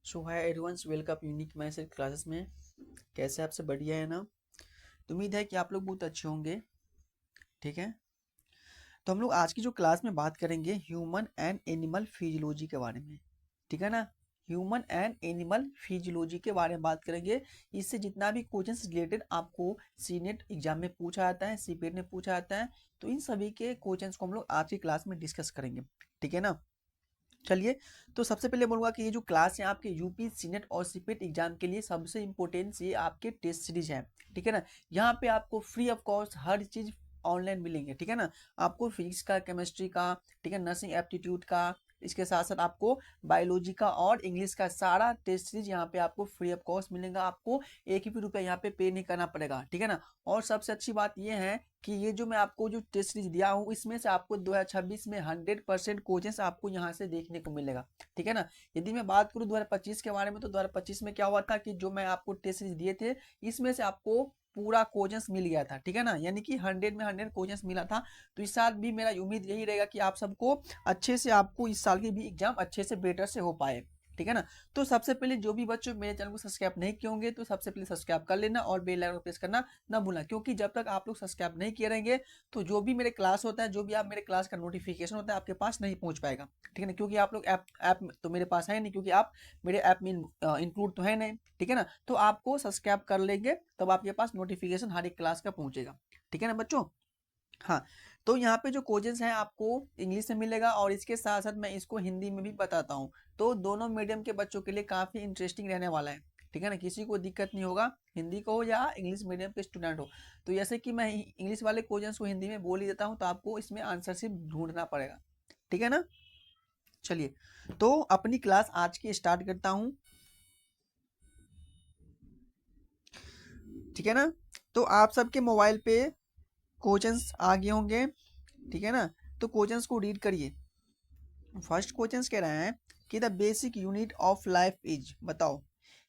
सो hi everyone, welcome unique message classes में। कैसे आपसे बढ़िया है ना। तो उम्मीद है कि आप लोग बहुत अच्छे होंगे। ठीक है, तो हम लोग आज की जो क्लास में बात करेंगे ह्यूमन एंड एनिमल फिजियोलॉजी के बारे में। ठीक है ना, ह्यूमन एंड एनिमल फिजियोलॉजी के बारे में बात करेंगे। इससे जितना भी क्वेश्चंस रिलेटेड आपको सीनेट एग्जाम में पूछा जाता है, सीपेट में पूछा जाता है, तो इन सभी के क्वेश्चंस को हम लोग आज की क्लास में डिस्कस करेंगे। ठीक है ना। चलिए, तो सबसे पहले बोलूँगा कि ये जो क्लास है आपके यूपी सीनेट और सीपेट एग्जाम के लिए सबसे इम्पोर्टेंट ये आपके टेस्ट सीरीज है। ठीक है ना, यहाँ पे आपको free of cost her cheese online मिलेंगे। ठीक है ना, आपको फिजिक्स का, केमिस्ट्री का, ठीक है, नर्सिंग एप्टीट्यूड का, इसके साथ साथ आपको बायोलॉजी का और इंग्लिश का सारा टेस्ट सीरीज यहाँ पे आपको फ्री ऑफ कॉस्ट मिलेगा। आपको एक भी रुपया यहाँ पे नहीं करना पड़ेगा। ठीक है ना, और सबसे अच्छी बात ये है कि ये जो मैं आपको जो टेस्ट सीरीज दिया हूँ इसमें से आपको 2026 में 100% कोचेस आपको यहाँ से देखने को मिलेगा। ठीक है ना, यदि मैं बात करूँ 2025 के बारे में, तो 2025 में क्या हुआ था कि जो मैं आपको टेस्ट सीरीज दिए थे इसमें से आपको पूरा कोचेस मिल गया था। ठीक है ना, यानी कि 100 में 100 कोचेस मिला था। तो इस साल भी मेरा उम्मीद यही रहेगा कि आप सबको अच्छे से, आपको इस साल की भी एग्जाम अच्छे से बेटर से हो पाए। ठीक है ना, तो सबसे पहले जो भी बच्चों मेरे चैनल को सब्सक्राइब नहीं किए होंगे तो सबसे पहले सब्सक्राइब कर लेना और बेल आइकन प्रेस करना ना भूलना, क्योंकि जब तक आप लोग सब्सक्राइब नहीं किए रहेंगे तो जो भी मेरे क्लास होता है, जो भी आप मेरे क्लास का नोटिफिकेशन होता है आपके पास नहीं पहुंच पाएगा। ठीक है ना, क्योंकि आप लोग ऐप ऐप तो मेरे पास है नहीं, क्योंकि आप मेरे ऐप में इंक्लूड तो है नहीं। ठीक है ना, तो आपको सब्सक्राइब कर लेंगे तब आपके पास नोटिफिकेशन हर एक क्लास का पहुंचेगा। ठीक है ना बच्चों। हाँ, तो यहाँ पे जो कोजेस हैं आपको इंग्लिश में मिलेगा और इसके साथ साथ मैं इसको हिंदी में भी बताता हूँ। तो दोनों मीडियम के बच्चों के लिए काफ़ी इंटरेस्टिंग रहने वाला है। ठीक है ना, किसी को दिक्कत नहीं होगा, हिंदी को हो या इंग्लिश मीडियम के स्टूडेंट हो। तो जैसे कि मैं इंग्लिश वाले क्वेश्चंस को हिंदी में बोल ही देता हूँ, तो आपको इसमें आंसर सिर्फ ढूंढना पड़ेगा। ठीक है ना। चलिए, तो अपनी क्लास आज की स्टार्ट करता हूँ। ठीक है ना, तो आप सबके मोबाइल पे क्वेश्चंस आ गए होंगे। ठीक है ना, तो क्वेश्चंस को रीड करिए। फर्स्ट क्वेश्चन कह रहे हैं कि the basic unit of life is, बताओ।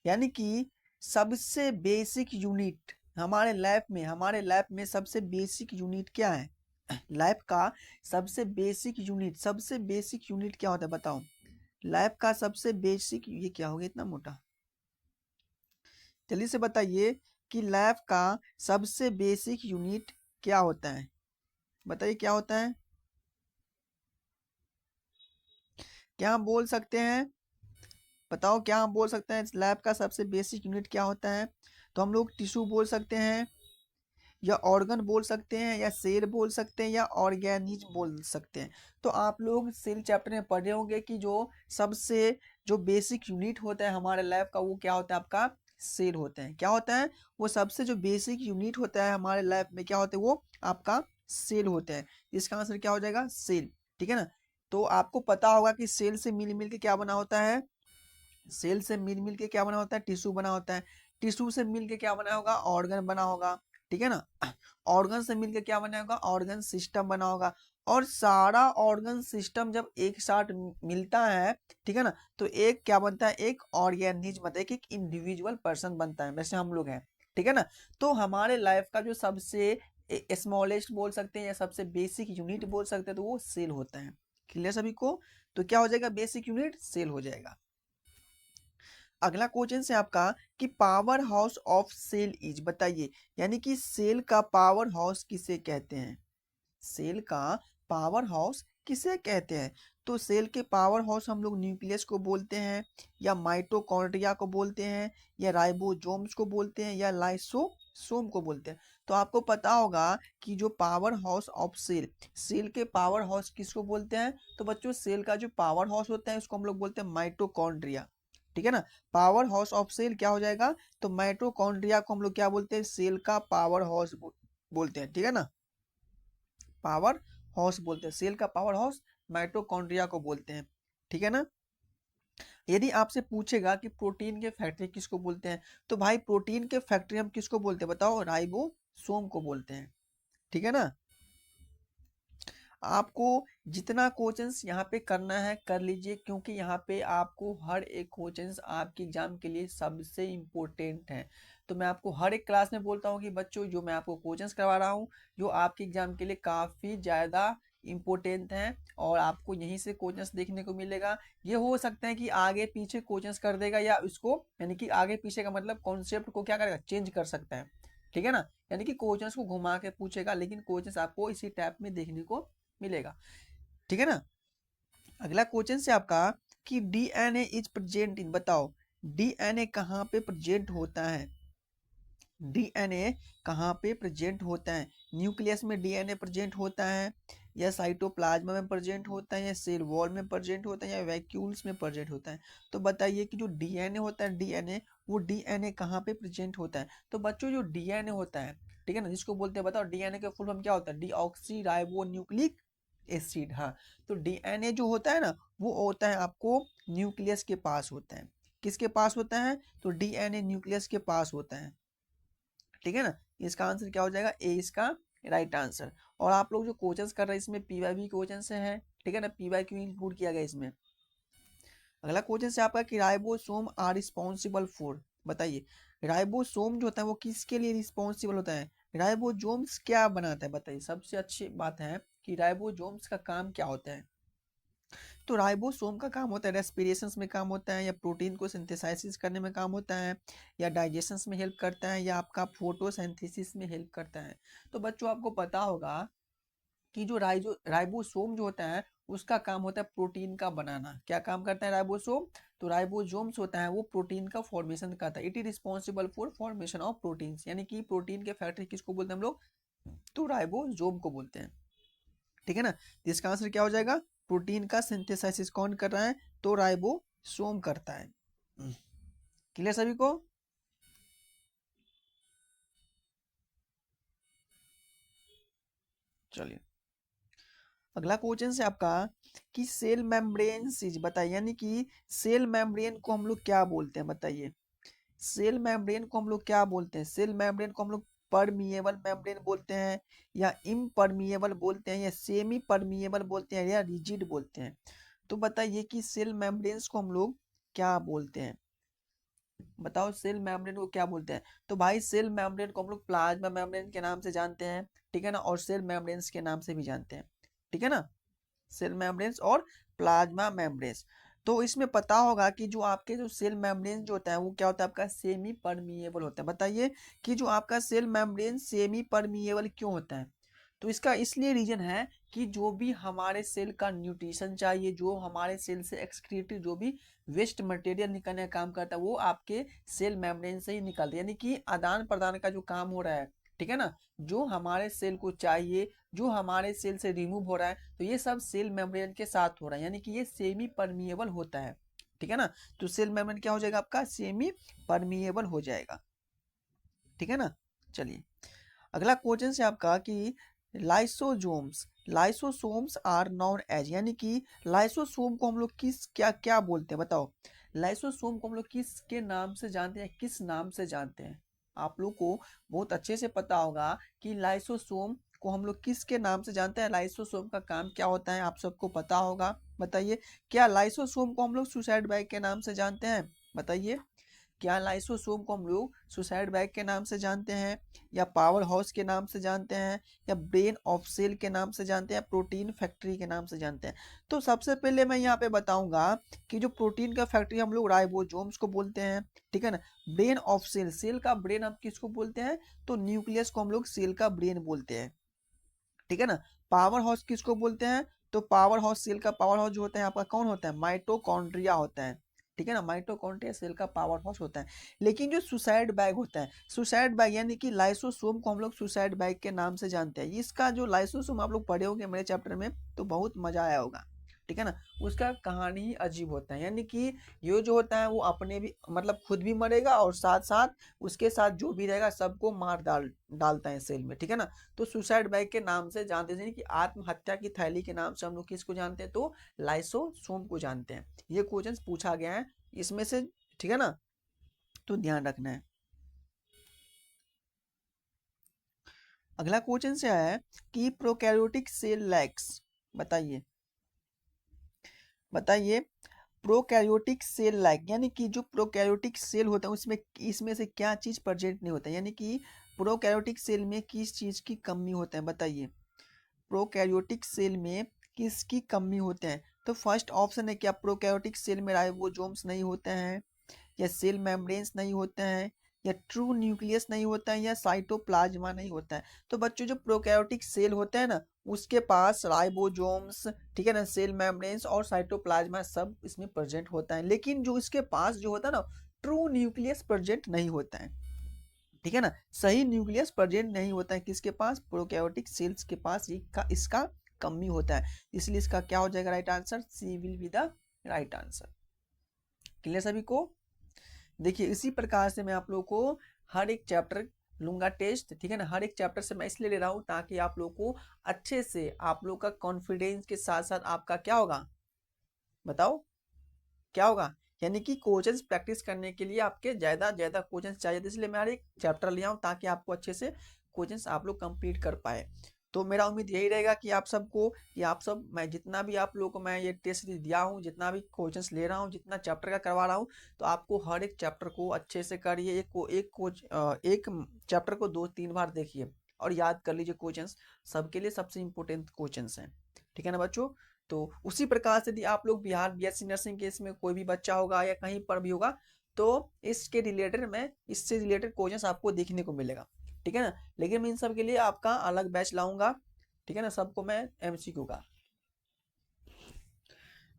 यानी कि सबसे बेसिक यूनिट हमारे लाइफ में सबसे बेसिक यूनिट क्या है। लाइफ का सबसे बेसिक यूनिट क्या होता है, बताओ। लाइफ का सबसे बेसिक, ये क्या हो गया इतना मोटा, जल्दी से बताइए कि लाइफ का सबसे बेसिक यूनिट क्या होता है। बताइए क्या होता है, क्या हम बोल सकते हैं। बताओ क्या हम बोल सकते हैं लैब का सबसे बेसिक यूनिट क्या होता है। तो हम लोग टिश्यू बोल सकते हैं, या ऑर्गन बोल सकते हैं, या सेल बोल सकते हैं, या ऑर्गेनिज्म बोल सकते हैं। तो आप लोग सेल चैप्टर में पढ़े होंगे कि जो बेसिक यूनिट होता है हमारे लैब का, वो क्या होता है, आपका सेल होता है। क्या होता है, वो सबसे जो बेसिक यूनिट होता है हमारे लैब में क्या होता है, वो आपका सेल होता है। इसका आंसर क्या हो जाएगा, सेल। ठीक है ना, तो आपको पता होगा कि सेल से मिल मिल के क्या बना होता है, सेल से मिल मिल के क्या बना होता है, टिश्यू बना होता है। टिश्यू से मिल के क्या बना होगा, ऑर्गन बना होगा। ठीक है ना, ऑर्गन से मिल के क्या बना होगा, ऑर्गन सिस्टम बना होगा। और सारा ऑर्गन सिस्टम जब एक साथ मिलता है, ठीक है ना, तो एक क्या बनता है, एक ऑर्गेनिज्म बनता है, एक इंडिविजुअल पर्सन बनता है, वैसे हम लोग हैं। ठीक है ना, तो हमारे लाइफ का जो सबसे स्मॉलेस्ट बोल सकते हैं या सबसे बेसिक यूनिट बोल सकते हैं, तो वो सेल होता है। क्लियर सभी को। तो क्या हो जाएगा, बेसिक यूनिट सेल हो जाएगा। अगला क्वेश्चन है आपका कि power house of cell is, बताइए। यानी कि सेल का पावर हाउस किसे कहते हैं, सेल का पावर हाउस किसे कहते हैं। तो सेल के पावर हाउस हम लोग न्यूक्लियस को बोलते हैं, या माइटोकॉन्ड्रिया को बोलते हैं, या राइबोसोम्स को बोलते हैं, या लाइसोसोम को बोलते हैं। तो आपको पता होगा कि जो power house of cell, cell के पावर हाउस किसको बोलते हैं। तो बच्चों सेल का जो पावर हाउस होता है उसको हम लोग बोलते हैं माइटोकॉन्ड्रिया। ठीक है ना, पावर हाउस ऑफ सेल क्या हो जाएगा, तो माइटोकॉन्ड्रिया को हम लोग क्या बोलते हैं, सेल का पावर हाउस बोलते हैं। ठीक है ना, पावर हाउस बोलते हैं, सेल का पावर हाउस माइटोकॉन्ड्रिया को बोलते हैं। ठीक है ना, यदि आपसे पूछेगा कि प्रोटीन के फैक्ट्री किसको बोलते हैं, तो भाई प्रोटीन के फैक्ट्री हम किसको बोलते हैं, बताओ, राइबोसोम को बोलते हैं। ठीक है ना, आपको जितना क्वेश्चंस यहाँ पे करना है कर लीजिए, क्योंकि यहाँ पे आपको हर एक क्वेश्चंस आपके एग्जाम के लिए सबसे इम्पोर्टेंट है। तो मैं आपको हर एक क्लास में बोलता हूँ कि बच्चों जो मैं आपको क्वेश्चंस करवा रहा हूँ, जो आपके एग्जाम के लिए काफ़ी ज़्यादा इम्पोर्टेंट है और आपको यहीं से क्वेश्चंस देखने को मिलेगा। ये हो सकता है कि आगे पीछे क्वेश्चंस कर देगा या उसको यानी कि आगे पीछे का मतलब कॉन्सेप्ट को क्या करेगा, चेंज कर सकता है, ठीक है ना। यानी कि क्वेश्चंस को घुमा के पूछेगा लेकिन क्वेश्चंस आपको इसी टाइप में देखने को मिलेगा, ठीक है ना। अगला क्वेश्चन से आपका कि डीएनए इज प्रेजेंट इन, बताओ डीएनए कहाँ पे प्रेजेंट होता है, डीएनए कहाँ पे प्रेजेंट होता है। न्यूक्लियस में डीएनए प्रेजेंट होता है, या साइटोप्लाज्मा में प्रेजेंट होता है, या सेल वॉल में प्रेजेंट होता है, या वैक्यूल्स में प्रेजेंट होता है। तो बताइए कि जो डीएनए होता है, डीएनए वो डीएनए कहाँ पे प्रेजेंट होता है। तो बच्चों जो डीएनए होता है, ठीक है ना, जिसको बोलते हैं बताओ डीएनए का फुल फॉर्म क्या होता है, डीऑक्सी राइबो न्यूक्लिक एसिड। हाँ, तो डीएनए जो होता है ना वो होता है आपको न्यूक्लियस के पास होता है। किसके पास होता है, तो डीएनए न्यूक्लियस के पास होता है, ठीक है ना। इसका आंसर क्या हो जाएगा, ए इसका राइट आंसर। और आप लोग जो क्वेश्चंस कर रहे हैं इसमें पीवाईबी क्वेश्चन से है, ठीक है ना, पीवाईक्यू इंक्लूड किया गया इसमें। अगला क्वेश्चन से आपका कि राइबोसोम आर रिस्पॉन्सिबल फॉर, बताइए राइबोसोम जो होता है वो किसके लिए रिस्पॉन्सिबल होता है, राइबोसोम्स क्या बनाता है, बताइए। सबसे अच्छी बात है कि राइबोसोम्स का काम क्या होता है। तो राइबोसोम का काम होता है रेस्पिरेशन में काम होता है, या प्रोटीन को सिंथेसाइसिस करने में काम होता है, या डाइजेशन में हेल्प करता है, या आपका फोटोसिंथेसिस में हेल्प करता है। तो बच्चों आपको पता होगा कि जो राइबोसोम जो होता है उसका काम होता है प्रोटीन का बनाना। क्या काम करता है राइबोसोम, तो राइबोसोम्स होता है वो प्रोटीन का फॉर्मेशन करता है। It is responsible for formation of proteins, यानी कि प्रोटीन के फैक्ट्री किसको बोलते हैं हम लोग, तो राइबोसोम को बोलते हैं, ठीक है ना। तो इसका आंसर क्या हो जाएगा, प्रोटीन का सिंथेसाइसिस कौन कर रहा है, तो राइबोसोम करता है। क्लियर सभी को। चलिए अगला क्वेश्चन से आपका कि सेल मेम्ब्रेन चीज बताइए, यानी कि सेल मेम्ब्रेन को हम लोग क्या बोलते हैं, बताइए सेल मेम्ब्रेन को हम लोग क्या बोलते हैं। सेल मेम्ब्रेन को हम लोग परमिएबल मेम्ब्रेन बोलते हैं, या इम्परमिएबल बोलते हैं, या सेमी परमिएबल बोलते हैं, या रिजिड बोलते हैं। तो बताइए कि सेल मेम्ब्रेन्स को हम लोग क्या बोलते हैं, बताओ सेल मेम्ब्रेन को क्या बोलते हैं। तो भाई सेल मेम्ब्रेन को हम लोग प्लाज्मा मेम्ब्रेन के नाम से जानते हैं, ठीक है ना, और सेल मेम्ब्रेन्स के नाम से भी जानते हैं, ठीक है ना, सेल मेम्ब्रेन्स और प्लाज्मा मेम्ब्रेन्स। तो इसमें पता होगा कि जो आपके जो सेल मेम्ब्रेन जो होता है वो क्या होता है, आपका सेमी परमिएबल होता है। बताइए कि जो आपका सेल मेम्ब्रेन सेमी परमिएबल क्यों होता है। तो इसका इसलिए रीजन है कि जो भी हमारे सेल का न्यूट्रिशन चाहिए, जो हमारे सेल से एक्सक्रीटेड जो भी वेस्ट मटेरियल निकलने का काम करता है वो आपके सेल मेम्ब्रेन से ही निकलता है। यानी कि आदान प्रदान का जो काम हो रहा है, ठीक है ना, जो हमारे सेल को चाहिए, जो हमारे सेल से रिमूव हो रहा है, तो ये सब सेल मेम्ब्रेन के साथ हो रहा है, यानी कि ये सेमी परमिएबल होता है, ठीक है ना। तो सेल मेम्ब्रेन क्या हो जाएगा, आपका सेमी परमिएबल हो जाएगा, ठीक है ना। चलिए अगला क्वेश्चन से आपका कि lysozymes, lysosomes are known as, यानी कि लाइसोसोम को हम लोग किस क्या क्या बोलते हैं, बताओ लाइसोसोम को हम लोग किस के नाम से जानते हैं, किस नाम से जानते हैं। आप लोग को बहुत अच्छे से पता होगा कि लाइसोसोम को हम लोग किसके नाम से जानते हैं, लाइसोसोम का काम क्या होता है आप सबको पता होगा। बताइए क्या लाइसोसोम को हम लोग सुसाइड बैग के नाम से जानते हैं, बताइए क्या लाइसोसोम को हम लोग सुसाइड बैग के नाम से जानते हैं, या पावर हाउस के नाम से जानते हैं, या ब्रेन ऑफ सेल के नाम से जानते हैं, प्रोटीन फैक्ट्री के नाम से जानते हैं। तो सबसे पहले मैं यहाँ पे बताऊंगा कि जो प्रोटीन का फैक्ट्री हम लोग राइबोसोम्स को बोलते हैं, ठीक है ना। ब्रेन ऑफ सेल, सेल का ब्रेन हम किसको बोलते हैं, तो न्यूक्लियस को हम लोग सेल का ब्रेन बोलते हैं, ठीक है ना। पावर हाउस किसको बोलते हैं, तो पावर हाउस सेल का पावर हाउस जो होता है आपका कौन होता है, माइटोकॉन्ड्रिया होता है, ठीक है ना, माइटोकॉन्ड्रिया सेल का पावर हाउस होता है। लेकिन जो सुसाइड बैग होता है, सुसाइड बैग यानी कि लाइसोसोम को हम लोग सुसाइड बैग के नाम से जानते हैं। इसका जो लाइसोसोम आप लोग पढ़े होंगे मेरे चैप्टर में तो बहुत मजा आया होगा, ठीक है ना। उसका कहानी ही अजीब होता है, यानी कि ये जो होता है वो अपने भी मतलब खुद भी मरेगा और साथ साथ उसके साथ जो भी रहेगा सबको मार डालता है सेल में, ठीक है ना। तो सुसाइड बैग के नाम से जानते हैं, कि आत्महत्या की थैली के नाम से हम लोग किसको जानते हैं, तो लाइसोसोम को जानते हैं। ये क्वेश्चन पूछा गया है इसमें से, ठीक है ना, तो ध्यान रखना है। अगला क्वेश्चन से आया है कि प्रोकैरियोटिक सेल लैक्स, बताइए बताइए प्रोकैरियोटिक सेल लाइक, यानी कि जो प्रोकैरियोटिक सेल होता है उसमें इसमें से क्या चीज प्रेजेंट नहीं होता है, यानी कि प्रोकैरियोटिक सेल में किस चीज की कमी होता है, बताइए प्रोकैरियोटिक सेल में किसकी कमी होते हैं? तो फर्स्ट ऑप्शन है क्या प्रोकैरियोटिक सेल में राइबोसोम्स नहीं होते हैं, या सेल मेम्ब्रेन्स नहीं होते हैं, या ट्रू न्यूक्लियस नहीं होता है, या साइटोप्लाज्मा नहीं होता है। तो बच्चों जो प्रोकैरियोटिक सेल होते हैं ना उसके पास राइबोसोम्स, ठीक है ना, सेल मेम्ब्रेन्स और साइटोप्लाज्मा सब इसमें प्रेजेंट होता है, लेकिन जो इसके पास जो होता है ना ट्रू न्यूक्लियस प्रेजेंट नहीं होता है, ठीक है ना, सही न्यूक्लियस प्रेजेंट नहीं होता है किसके पास, प्रोकैरियोटिक सेल्स के पास इसका कमी होता है, इसलिए इसका क्या हो जाएगा right answer, C will be the right answer. Clear सभी को? देखिए इसी प्रकार से मैं आप लोगों को हर एक चैप्टर लूंगा टेस्ट, ठीक है ना, हर एक चैप्टर से मैं इसलिए ले रहा हूँ ताकि आप लोग को अच्छे से आप लोग का कॉन्फिडेंस के साथ साथ आपका क्या होगा, बताओ क्या होगा, यानी कि क्वेश्चंस प्रैक्टिस करने के लिए आपके ज़्यादा ज़्यादा क्वेश्चंस चाहिए, तो इसलिए मैं हर एक चैप्टर लिया हूँ ताकि आपको अच्छे से क्वेश्चंस आप लोग कंप्लीट कर पाए। तो मेरा उम्मीद यही रहेगा कि आप सबको, कि आप सब, मैं जितना भी आप लोगों को मैं ये टेस्ट दिया हूँ, जितना भी क्वेश्चंस ले रहा हूँ, जितना चैप्टर का करवा रहा हूँ, तो आपको हर एक चैप्टर को अच्छे से करिए, एक चैप्टर को 2-3 बार देखिए और याद कर लीजिए क्वेश्चंस, सबके लिए सबसे इम्पोर्टेंट क्वेश्चंस हैं, ठीक है ना बच्चों। तो उसी प्रकार से यदि आप लोग बिहार बीएससी नर्सिंग के इसमें कोई भी बच्चा होगा या कहीं पर भी होगा तो इसके रिलेटेड में इससे रिलेटेड क्वेश्चंस आपको देखने को मिलेगा, ठीक है ना, लेकिन मैं इन सब के लिए आपका अलग बैच लाऊंगा, ठीक है ना, सबको मैं एमसीक्यू का।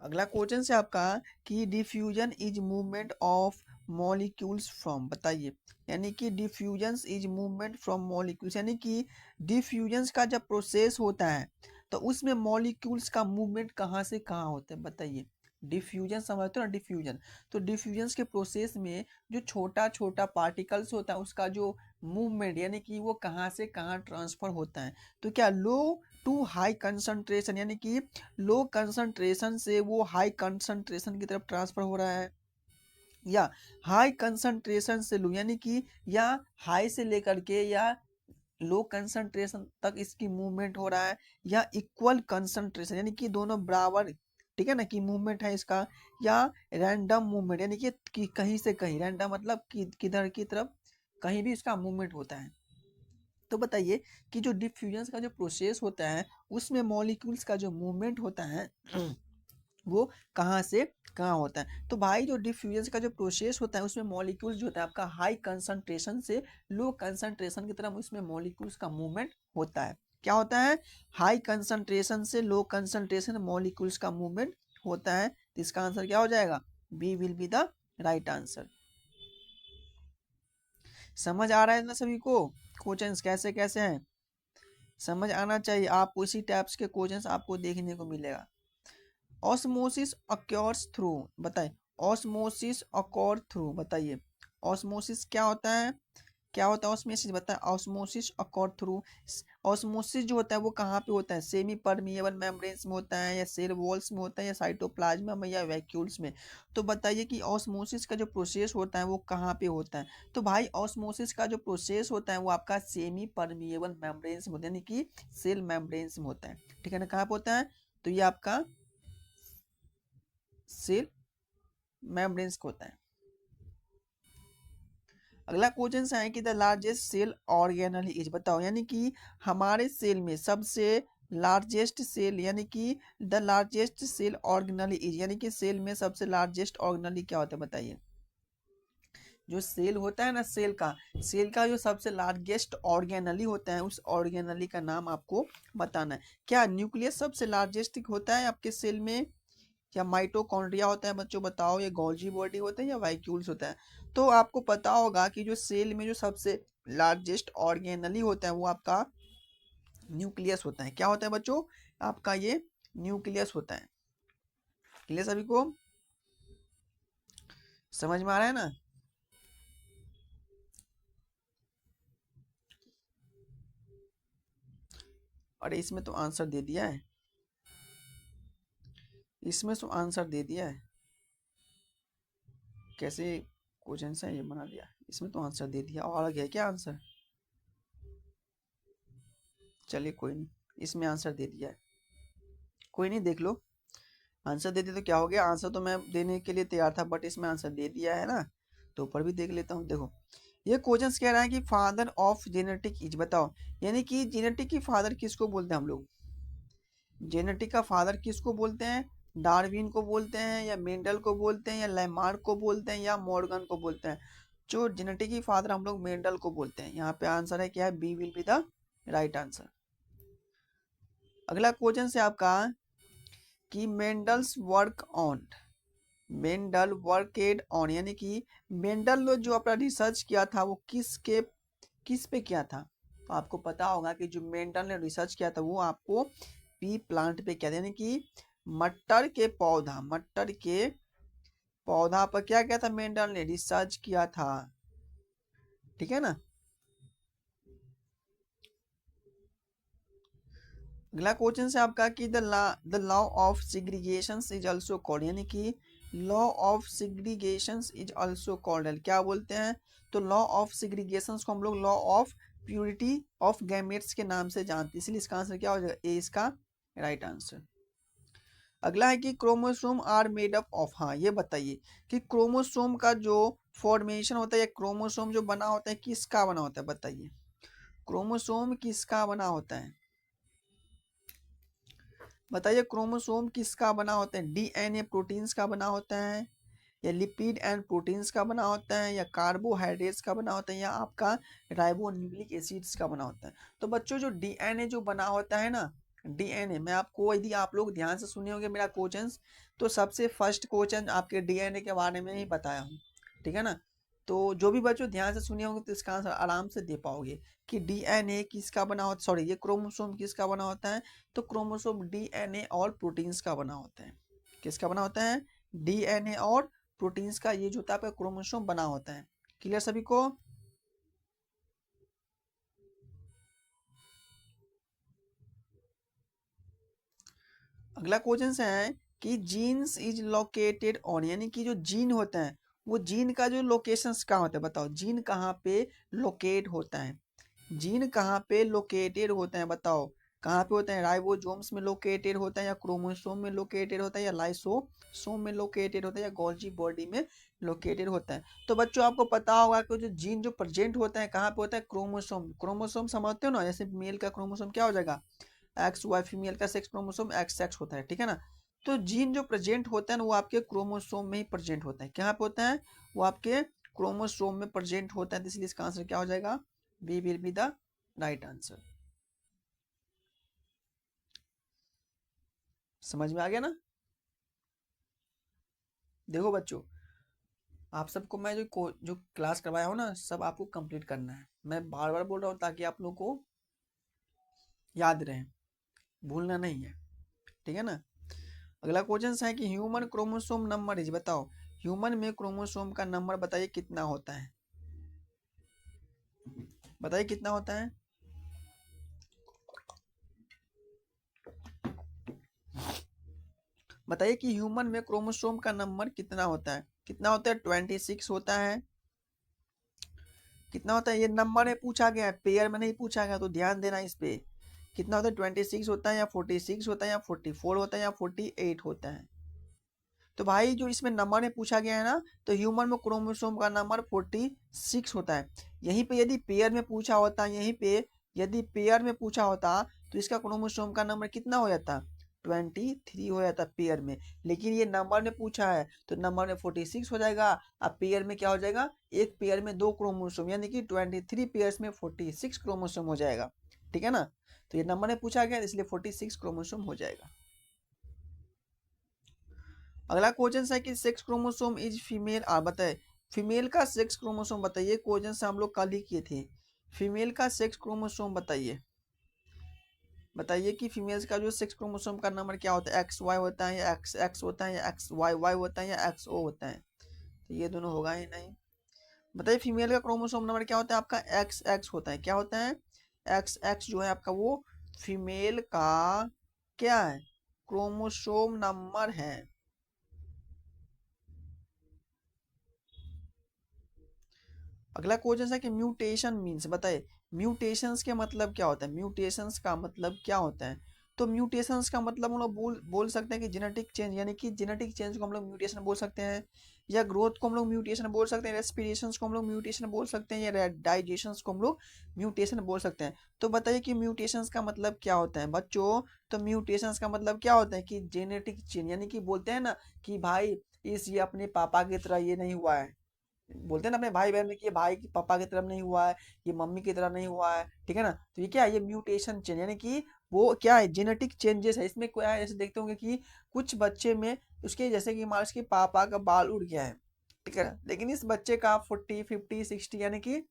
अगला क्वेश्चन से आपका कि diffusion is movement of molecules from, बताइए, यानी कि diffusion is movement from molecules, यानी कि डिफ्यूजन का जब प्रोसेस होता है तो उसमें मॉलिक्यूल्स का मूवमेंट कहाँ से कहाँ होता है, बताइए। डिफ्यूजन समझते हो ना, डिफ्यूजन, तो डिफ्यूजन के प्रोसेस में जो छोटा छोटा पार्टिकल्स होता है उसका जो मूवमेंट यानी कि वो कहाँ से कहाँ ट्रांसफर होता है, तो क्या लो टू हाई कंसंट्रेशन, यानी कि लो कंसंट्रेशन से वो हाई कंसंट्रेशन की तरफ ट्रांसफर हो रहा है, या हाई कंसंट्रेशन से लो, यानी कि या हाई से लेकर के या लो कंसंट्रेशन तक इसकी मूवमेंट हो रहा है, या इक्वल कंसंट्रेशन यानी कि दोनों बराबर, ठीक है ना, कि मूवमेंट है इसका, या रैंडम मूवमेंट यानी कि कहीं से कहीं, रैंडम मतलब कि किधर की तरफ कहीं भी इसका मूवमेंट होता है। तो बताइए कि जो डिफ्यूजन का जो प्रोसेस होता है उसमें मॉलिक्यूल्स का जो मूवमेंट होता है वो कहाँ से कहाँ होता है, तो भाई जो डिफ्यूजन का जो प्रोसेस होता है उसमें मॉलिक्यूल्स जो होता है आपका हाई कंसंट्रेशन से लो कंसंट्रेशन की तरफ उसमें मॉलिक्यूल्स का मूवमेंट होता है, क्या होता है, हाई कंसंट्रेशन से लो कंसंट्रेशन मॉलिक्यूल्स का मूवमेंट होता है, तो इसका आंसर क्या हो जाएगा, B will be the right answer. समझ आ रहा है ना सभी को क्वेश्चंस कैसे कैसे हैं, समझ आना चाहिए, आपको इसी टाइप्स के क्वेश्चंस आपको देखने को मिलेगा। ऑस्मोसिस अक्योर्स थ्रू, बताइए, ऑस्मोसिस अकॉर थ्रू, बताइए ऑस्मोसिस क्या होता है, क्या होता है ऑस्मोसिस, बताए ऑस्मोसिस अकॉर थ्रू। ऑस्मोसिस जो होता है वो कहाँ पे होता है, सेमी परमिएबल मेम्ब्रेन्स में होता है, या सेल वॉल्स में होता है, या साइटोप्लाज्मा में, या वैक्यूल्स में, तो बताइए कि ऑस्मोसिस का जो प्रोसेस होता है वो कहाँ पे होता है, तो भाई ऑस्मोसिस का जो प्रोसेस होता है वो आपका सेमी परमिएबल मेम्ब्रेन्स में होता है, यानी कि सेल मेम्ब्रेन्स में होता है, ठीक है ना, कहाँ पे होता है, तो ये आपका सेल मेम्ब्रेन्स को होता है। अगला क्वेश्चन है कि the largest cell organelle is, बताओ, यानी कि हमारे सेल में सबसे लार्जेस्ट सेल, यानी कि the largest cell organelle is, यानी कि सेल में सबसे लार्जेस्ट ऑर्गेनली क्या होता है, बताइए। जो सेल होता है ना सेल का जो सबसे लार्जेस्ट ऑर्गेनली होता है उस ऑर्गेनली का नाम आपको बताना है। क्या न्यूक्लियस सबसे लार्जेस्ट होता है आपके सेल में, या माइटोकॉन्ड्रिया होता है बच्चों, बताओ, ये गोल्जी बॉडी होता है या वैक्यूल्स होता है, तो आपको पता होगा कि जो सेल में जो सबसे लार्जेस्ट ऑर्गेनली होता है वो आपका न्यूक्लियस होता है, क्या होता है बच्चों, आपका ये न्यूक्लियस होता है। क्लियर सभी को, समझ में आ रहा है ना? अरे इसमें तो आंसर दे दिया है, इसमें तो आंसर दे दिया है, कैसे क्वेश्चन है ये बना दिया, इसमें तो आंसर दे दिया, और अलग है क्या आंसर, चलिए कोई नहीं, इसमें आंसर दे दिया है, कोई नहीं, देख लो, आंसर दे दिया तो क्या हो गया, आंसर तो मैं देने के लिए तैयार था बट इसमें आंसर दे दिया है ना, तो ऊपर भी देख लेता हूँ। देखो ये क्वेश्चन कह रहा है कि फादर ऑफ जेनेटिक इज, बताओ, यानी कि जेनेटिक की फादर किसको बोलते हैं हम लोग, जेनेटिक का फादर किसको बोलते हैं? डार्विन को बोलते हैं, या मेंडल को बोलते हैं, या लैमार्क को बोलते हैं, या मॉर्गन को बोलते हैं? जो जेनेटिक की फादर हम लोग मेंडल को बोलते हैं। यहाँ पे आंसर है क्या है? B will be the right answer. अगला क्वेश्चन से आपका कि Mendel's work on, Mendel worked on, यानी कि मेंडल ने जो अपना रिसर्च किया था वो किस पे किया था? तो आपको पता होगा कि जो मेंडल ने रिसर्च किया था वो आपको पी प्लांट पे किया था, यानी कि मटर के पौधा पर क्या किया था? मेंडल ने रिसर्च किया था, ठीक है ना। अगला क्वेश्चन से आपका कि the law of segregation is also called, यानी कि law of segregation is also called, क्या बोलते हैं? तो लॉ ऑफ सिग्रीगेशन को हम लोग law of purity of gametes के नाम से जानते हैं, इसलिए इसका आंसर क्या हो जाएगा? ए इसका राइट आंसर। अगला है कि chromosome are made up of, हाँ ये बताइए कि क्रोमोसोम का जो फॉर्मेशन होता है या क्रोमोसोम जो बना होता है किसका बना होता है? बताइए, क्रोमोसोम किसका बना होता है? बताइए, क्रोमोसोम किसका बना होता है? डीएनए प्रोटीन्स का बना होता है, या लिपिड एंड प्रोटीन्स का बना होता है, या कार्बोहाइड्रेट्स का बना होता है, या आपका राइबोन्यूक्लिक एसिड्स का बना होता है? तो बच्चों जो डीएनए जो बना होता है ना, डीएनए में आपको, यदि आप लोग ध्यान से सुने होंगे मेरा क्वेश्चन, तो सबसे फर्स्ट क्वेश्चन आपके डीएनए के बारे में ही बताया हूँ, ठीक है ना। तो जो भी बच्चों ध्यान से सुने होंगे तो इसका आंसर आराम से दे पाओगे कि डीएनए किसका बना होता, सॉरी ये क्रोमोसोम किसका बना होता है? तो क्रोमोसोम डीएनए और प्रोटीन्स का बना होता है। किसका बना होता है? डीएनए और प्रोटीन्स का ये जो होता है आपका क्रोमोसोम बना होता है। क्लियर सभी को? अगला क्वेश्चन है कि जीन्स इज लोकेटेड ऑन, यानी कि जो जीन होता है वो जीन का जो लोकेशन कहाँ होता है? बताओ, जीन कहाँ पे लोकेट होता है? जीन कहाँ पे लोकेटेड होते हैं? बताओ कहाँ पे होते हैं? राइबोसोम्स में लोकेटेड होता है, या क्रोमोसोम में लोकेटेड होता है, या लाइसोसोम में लोकेटेड होता है, या गोल्जी बॉडी में लोकेटेड होता है? तो बच्चों आपको पता होगा कि जो जीन जो प्रेजेंट होता है कहाँ पे होता है? क्रोमोसोम। क्रोमोसोम समझते हो ना, जैसे मेल का क्रोमोसोम क्या हो जाएगा? एक्स वाई, फीमेल का सेक्स क्रोमोसोम एक्स सेक्स होता है, ठीक है ना। तो जीन जो प्रेजेंट होता है ना वो आपके क्रोमोसोम में ही प्रेजेंट होता है। कहाँ पे होता है? वो आपके क्रोमोसोम में प्रेजेंट होता है, तो इसलिए इसका आंसर क्या हो जाएगा? B will be the right answer. समझ में आ गया ना? देखो बच्चों, आप सबको मैं जो क्लास करवाया हूँ ना सब आपको कंप्लीट करना है। मैं बार बार बोल रहा हूँ ताकि आप लोग को याद रहे, भूलना नहीं है, ठीक है ना। अगला क्वेश्चन है कि ह्यूमन क्रोमोसोम नंबर इज, बताओ ह्यूमन में क्रोमोसोम का नंबर बताइए कितना होता है? बताइए कितना होता है? बताइए कि ह्यूमन में क्रोमोसोम का नंबर कितना होता है? कितना होता है? 26 होता है। कितना होता है? ये नंबर में पूछा गया है, पेयर में नहीं पूछा गया, तो ध्यान देना इस पे। कितना होता है? 26 होता है, या 46 होता है, या 44 होता है, या 48 होता है? तो भाई जो इसमें नंबर में पूछा गया है ना, तो ह्यूमन में क्रोमोसोम का नंबर 46 होता है। यहीं पे यदि पेयर में पूछा होता, यहीं पे यदि पेयर में पूछा होता तो इसका क्रोमोसोम का नंबर कितना हो जाता? 23 हो जाता पेयर में। लेकिन ये नंबर में पूछा है तो नंबर में 46 हो जाएगा। अब पेयर में क्या हो जाएगा? एक पेयर में दो क्रोमोसोम, यानी कि 23 पेयर्स में 46 क्रोमोसोम हो जाएगा, ठीक है ना। तो ये नंबर में पूछा गया इसलिए 46 क्रोमोसोम हो जाएगा। अगला क्वेश्चन है कि सेक्स क्रोमोसोम इज फीमेल, बताए फीमेल का सेक्स क्रोमोसोम बताइए। क्वेश्चन से हम लोग कल ही किए थे। फीमेल का सेक्स क्रोमोसोम बताइए। बताइए कि फीमेल्स का जो सेक्स क्रोमोसोम का नंबर क्या होता है? एक्स वाई होता है, या एक्स एक्स होता है, या एक्स वाई वाई होता है, या एक्स ओ होता है? तो ये दोनों होगा ही नहीं। बताइए फीमेल का क्रोमोसोम नंबर क्या होता है? आपका एक्स एक्स होता है। क्या होता है? एक्स एक्स जो है आपका वो फीमेल का क्या है? क्रोमोसोम नंबर है। अगला क्वेश्चन है कि म्यूटेशन मीन्स, बताइए म्यूटेशंस के मतलब क्या होता है? म्यूटेशंस का मतलब क्या होता है? तो म्यूटेशंस का मतलब हम लोग बोल सकते हैं कि जेनेटिक चेंज, यानी कि जेनेटिक चेंज को हम लोग म्यूटेशन बोल सकते हैं, या ग्रोथ को हम लोग म्यूटेशन बोल सकते हैं, रेस्पिरेशंस को हम लोग म्यूटेशन बोल सकते हैं, या डाइजेशंस को हम लोग म्यूटेशन बोल सकते हैं। तो बताइए कि म्यूटेशंस का मतलब क्या होता है बच्चों। तो म्यूटेशंस का मतलब क्या होता है कि जेनेटिक चेंज, यानी कि बोलते हैं ना कि भाई ये अपने पापा की तरह ये नहीं हुआ है, बोलते हैं ना अपने भाई बहन में कि ये भाई की पापा की तरफ नहीं हुआ है, ये मम्मी की तरह नहीं हुआ है, ठीक है ना। तो ये क्या है, ये म्यूटेशन चेंज, यानी कि वो क्या है, जेनेटिक चेंजेस है। इसमें क्या है, ऐसे देखते होंगे कि कुछ बच्चे में उसके जैसे कि मान लो उसके पापा का बाल उड़ गया है, ठीक है ना, लेकिन इस बच्चे का 40 50 60 यानी कि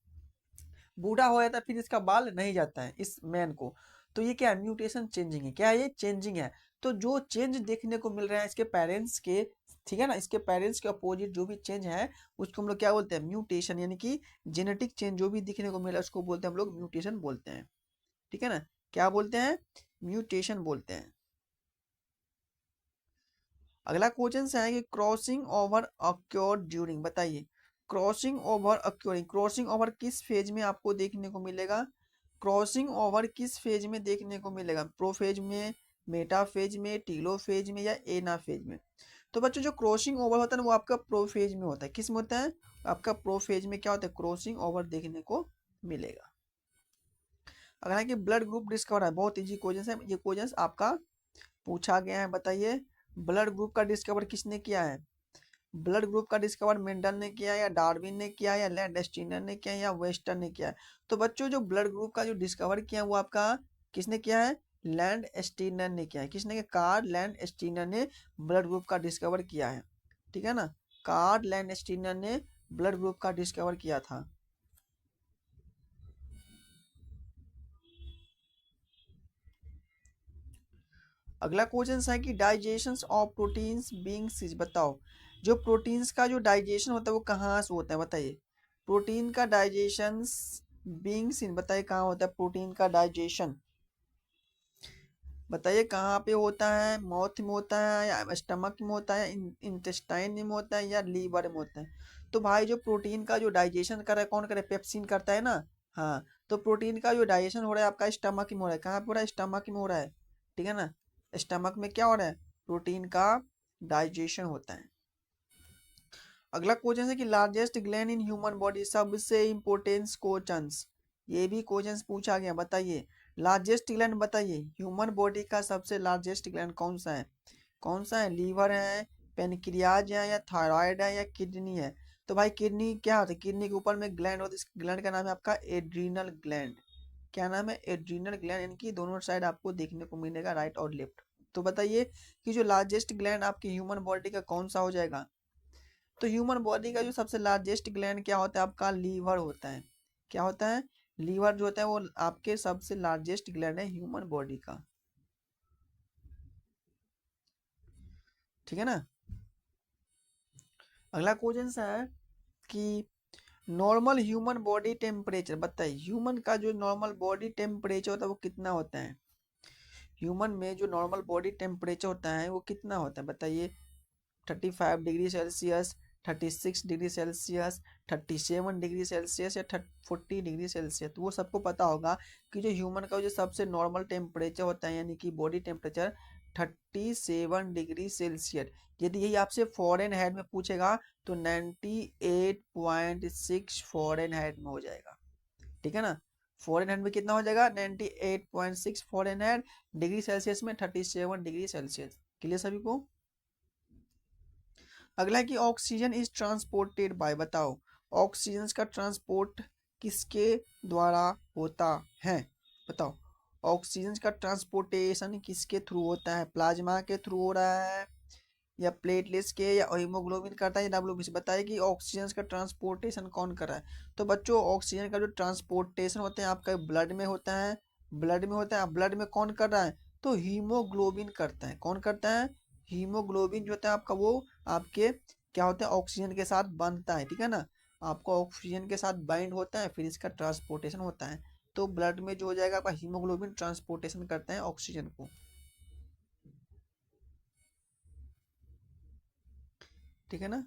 बूढ़ा हो जाता है, फिर इसका बाल नहीं जाता है इस मैन को। तो ये क्या है, म्यूटेशन चेंजिंग है। क्या है, ये चेंजिंग है। तो जो चेंज देखने को मिल रहा है इसके पेरेंट्स के, ठीक है ना, इसके पेरेंट्स के अपोजिट जो भी चेंज है उसको हम लोग क्या बोलते हैं, म्यूटेशन, यानी कि जेनेटिक चेंज जो भी दिखने को मिला उसको बोलते हैं हम लोग म्यूटेशन बोलते हैं, ठीक है ना। क्या बोलते हैं, म्यूटेशन बोलते हैं। अगला क्वेश्चन है कि क्रॉसिंग ओवर अक्योर्ड ड्यूरिंग, बताइए क्रॉसिंग ओवर अक्योरिंग, क्रॉसिंग ओवर किस फेज में आपको देखने को मिलेगा, क्रॉसिंग ओवर किस फेज में देखने को मिलेगा, प्रोफेज में, मेटाफेज में, टीलोफेज में, या एनाफेज में। तो बच्चों जो क्रॉसिंग ओवर होता है ना वो आपका प्रोफेज में होता है। किस में होता है, आपका प्रोफेज में क्या होता है, क्रॉसिंग ओवर देखने को मिलेगा। अगर है कि ब्लड ग्रुप डिस्कवर है, बहुत इजी क्वेश्चन है ये, क्वेश्चन आपका पूछा गया है। बताइए ब्लड ग्रुप का डिस्कवर किसने किया है, ब्लड ग्रुप का डिस्कवर मेंडल ने किया, या डार्विन ने किया, या लैंडस्टीनर ने किया, या वेस्टर ने किया है। तो बच्चों जो ब्लड ग्रुप का जो डिस्कवर किया वो आपका किसने किया है, लैंड स्टीनर ने किया है। किसने किया, कार्ल लैंड स्टीनर ने ब्लड ग्रुप का डिस्कवर किया है, ठीक है ना। कार्ल लैंड स्टीनर ने ब्लड ग्रुप का डिस्कवर किया था। अगला क्वेश्चन है कि डाइजेशन ऑफ प्रोटीन्स बीइंग, बताओ जो प्रोटीन्स का जो डाइजेशन होता है वो कहाँ से होता है, बताइए प्रोटीन का डाइजेशन बीइंग सीन, बताइए कहाँ होता है प्रोटीन का डाइजेशन, बताइए कहाँ पे होता है, माउथ में होता है, या स्टमक में होता है, इंटेस्टाइन में होता है, या लीवर में होता है। तो भाई जो प्रोटीन का जो डाइजेशन कर रहा है कौन करे, पेप्सिन करता है ना। हाँ, तो प्रोटीन का जो डाइजेशन हो रहा है आपका स्टमक में हो रहा है। कहाँ पे हो रहा है, स्टमक में हो रहा है, ठीक है ना। स्टमक में क्या हो रहा है, प्रोटीन का डाइजेशन होता है। अगला क्वेश्चन है कि largest gland in human body, सबसे इंपोर्टेंस क्वेश्चंस, ये भी क्वेश्चंस पूछा गया। बताइए लार्जेस्ट ग्लैंड, बताइए ह्यूमन बॉडी का सबसे लार्जेस्ट ग्लैंड कौन सा है, कौन सा है, लीवर है, पेनक्रियाज है, या थायराइड है, या किडनी है। तो भाई किडनी क्या होता है, किडनी के ऊपर में ग्लैंड होता है, इस ग्लैंड का नाम है आपका एड्रीनल ग्लैंड। क्या नाम है, एड्रीनल ग्लैंड, यानी कि दोनों साइड आपको देखने को मिलेगा, राइट और लेफ्ट। तो बताइए कि जो लार्जेस्ट ग्लैंड आपकी ह्यूमन बॉडी का कौन सा हो जाएगा। तो ह्यूमन बॉडी का जो सबसे लार्जेस्ट ग्लैंड क्या होता है, आपका लीवर होता है। क्या होता है, लीवर जो होता है वो आपके सबसे लार्जेस्ट ग्लैंड है ह्यूमन बॉडी का, ठीक है ना। अगला क्वेश्चन है कि नॉर्मल ह्यूमन बॉडी टेम्परेचर, बताइए ह्यूमन का जो नॉर्मल बॉडी टेम्परेचर होता है वो कितना होता है, ह्यूमन में जो नॉर्मल बॉडी टेम्परेचर होता है वो कितना होता है, बताइए 35 degree Celsius, 36 degree Celsius, 37 degree Celsius, या 40 डिग्री सेल्सियस। तो वो सबको पता होगा कि जो ह्यूमन का जो सबसे नॉर्मल टेम्परेचर होता है यानी कि बॉडी टेम्परेचर 37 डिग्री सेल्सियस। यदि यही आपसे फॉरेन हाइट में पूछेगा तो 98.6 फॉरेन हाइट में हो जाएगा, ठीक है ना। फॉरेन हाइट में कितना हो जाएगा, 98.6 फॉरेन हाइट, डिग्री सेल्सियस में 37 डिग्री सेल्सियस। क्लियर सभी को। अगला है कि ऑक्सीजन इज ट्रांसपोर्टेड बाय, बताओ ऑक्सीजन का ट्रांसपोर्ट किसके द्वारा होता है, बताओ ऑक्सीजन का ट्रांसपोर्टेशन किसके थ्रू होता है, प्लाज्मा के थ्रू हो रहा है, या प्लेटलेट्स के, या हीमोग्लोबिन करता है, या डब्ल्यूबीसी। बताइए कि ऑक्सीजन का ट्रांसपोर्टेशन कौन कर रहा है। तो बच्चों ऑक्सीजन का जो ट्रांसपोर्टेशन होता है आपका ब्लड में होता है, ब्लड में होता है। ब्लड में कौन कर रहा है, तो हीमोग्लोबिन करता है। कौन करता है, हीमोग्लोबिन जो होता है आपका वो आपके क्या होता है, ऑक्सीजन के साथ बंधता है, ठीक है ना। आपका ऑक्सीजन के साथ बाइंड होता है फिर इसका ट्रांसपोर्टेशन होता है। तो ब्लड में जो हो जाएगा आपका हीमोग्लोबिन ट्रांसपोर्टेशन करता है ऑक्सीजन को, ठीक है ना।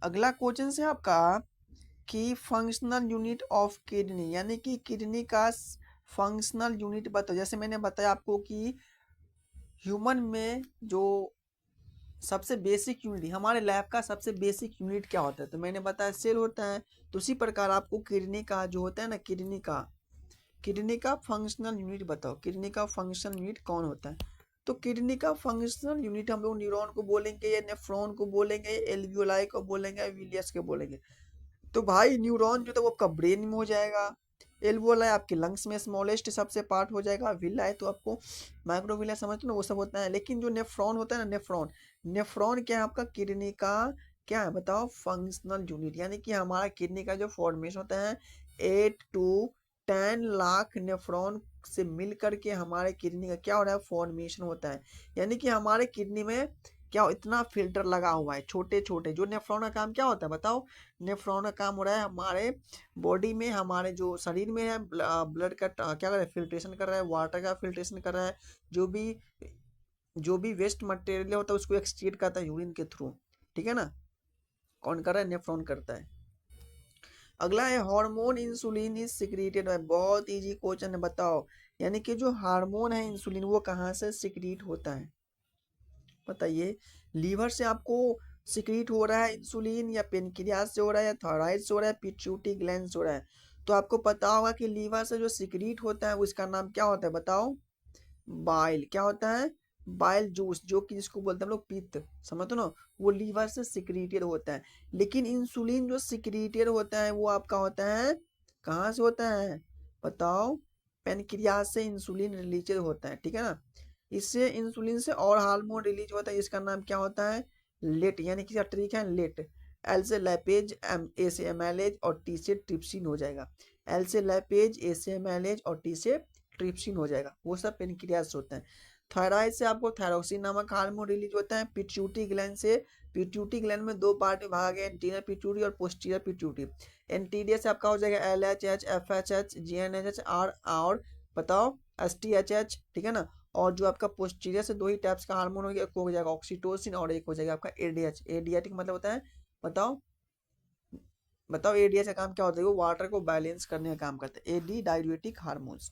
अगला क्वेश्चन है आपका कि फंक्शनल यूनिट ऑफ किडनी, यानी कि किडनी का फंक्शनल यूनिट बताओ। जैसे मैंने बताया आपको कि ह्यूमन में जो सबसे बेसिक यूनिट, हमारे लैब का सबसे बेसिक यूनिट क्या होता है, तो मैंने बताया सेल होता है। तो उसी प्रकार आपको किडनी का जो होता है ना, किडनी का फंक्शनल यूनिट बताओ, किडनी का फंक्शनल यूनिट कौन होता है। तो किडनी का फंक्शनल यूनिट हम लोग न्यूरॉन को बोलेंगे, या नेफ्रॉन को बोलेंगे, एल्वियोलाई को बोलेंगे, विलियस को बोलेंगे। तो भाई न्यूरॉन जो था वो आपका ब्रेन में हो जाएगा, एल्वियोलाई आपके लंग्स में स्मॉलेस्ट सबसे पार्ट हो जाएगा, विलाई तो आपको माइक्रोविलाई समझते हो ना, वो सब होता है। लेकिन जो नेफ्रॉन होता है ना, नेफ्रॉन क्या है आपका किडनी का, क्या है बताओ, फंक्शनल यूनिट। यानी कि हमारा किडनी का जो फॉर्मेशन होता है 8 to 10 लाख नेफ्रॉन से मिल करके हमारे किडनी का क्या हो रहा है, फॉर्मेशन होता है। यानी कि हमारे किडनी में क्या इतना फिल्टर लगा हुआ है, छोटे छोटे। जो नेफ्रॉन का काम क्या होता है बताओ, नेफ्रॉन का काम हो रहा है हमारे बॉडी में, हमारे जो शरीर में है, ब्लड का क्या कर रहा है, फिल्ट्रेशन कर रहा है, वाटर का फिल्ट्रेशन कर रहा है, जो भी जो भी वेस्ट मटेरियल होता है उसको एक्सक्रीट करता है यूरिन के थ्रू। ठीक है ना, कौन कर रहा है, नेफ्रॉन करता है। अगला है हार्मोन इंसुलिन इज सिक्रीटेड। बहुत इजी क्वेश्चन है, बताओ। यानी कि जो हार्मोन है इंसुलिन वो कहाँ से सिक्रीट होता है, बताइए। लीवर से आपको सिक्रीट हो रहा है इंसुलिन, या पेनक्रियास से हो रहा है, या थायराइड से हो रहा है, पिट्यूटरी ग्लैंड से हो रहा है। तो आपको पता होगा कि लीवर से जो सिक्रीट होता है उसका नाम क्या होता है बताओ, बाइल। क्या होता है, बाइल जूस, जो कि जिसको बोलते हैं हम लोग पित्त, समझते हो ना, वो लीवर से सिक्रीटेड होता है। लेकिन इंसुलिन जो सिक्रीटेड होता है वो आपका होता है, कहाँ से होता है बताओ, पेनक्रियास से इंसुलिन रिलीज होता है। ठीक है ना, इससे इंसुलिन से और हार्मोन रिलीज होता है, इसका नाम क्या होता है, लेट। यानी कि ट्रिक है लेट। एल से लैपेज, ए से एमाइलेज और टी से ट्रिप्सिन हो जाएगा। एल से लैपेज, ए से एमाइलेज और टी से ट्रिप्सिन हो जाएगा, वो सब पेनक्रियास होता है। थायराइड से आपको थायरोक्सिन नामक हार्मोन रिलीज होता है। पिट्यूटरी ग्लैंड से, पिट्यूटरी ग्लैंड में दो पार्ट में भागा गया, एंटीरियर पिट्यूटरी और पोस्टीरियर पिट्यूटरी। एंटीरियर से आपका हो जाएगा L H H, F H H, G N H H, R, और बताओ एस टी एच एच। ठीक है ना, और जो आपका पोस्टीरियर से दो ही टाइप्स का हार्मोन हो गया, एक हो जाएगा ऑक्सीटोसिन और एक हो जाएगा आपका एडीएच। एडीएच मतलब होता है, बताओ बताओ एडीएच का काम क्या होता है, वो वाटर को बैलेंस करने का काम करता है, एडी डाययूरेटिक हार्मोन्स।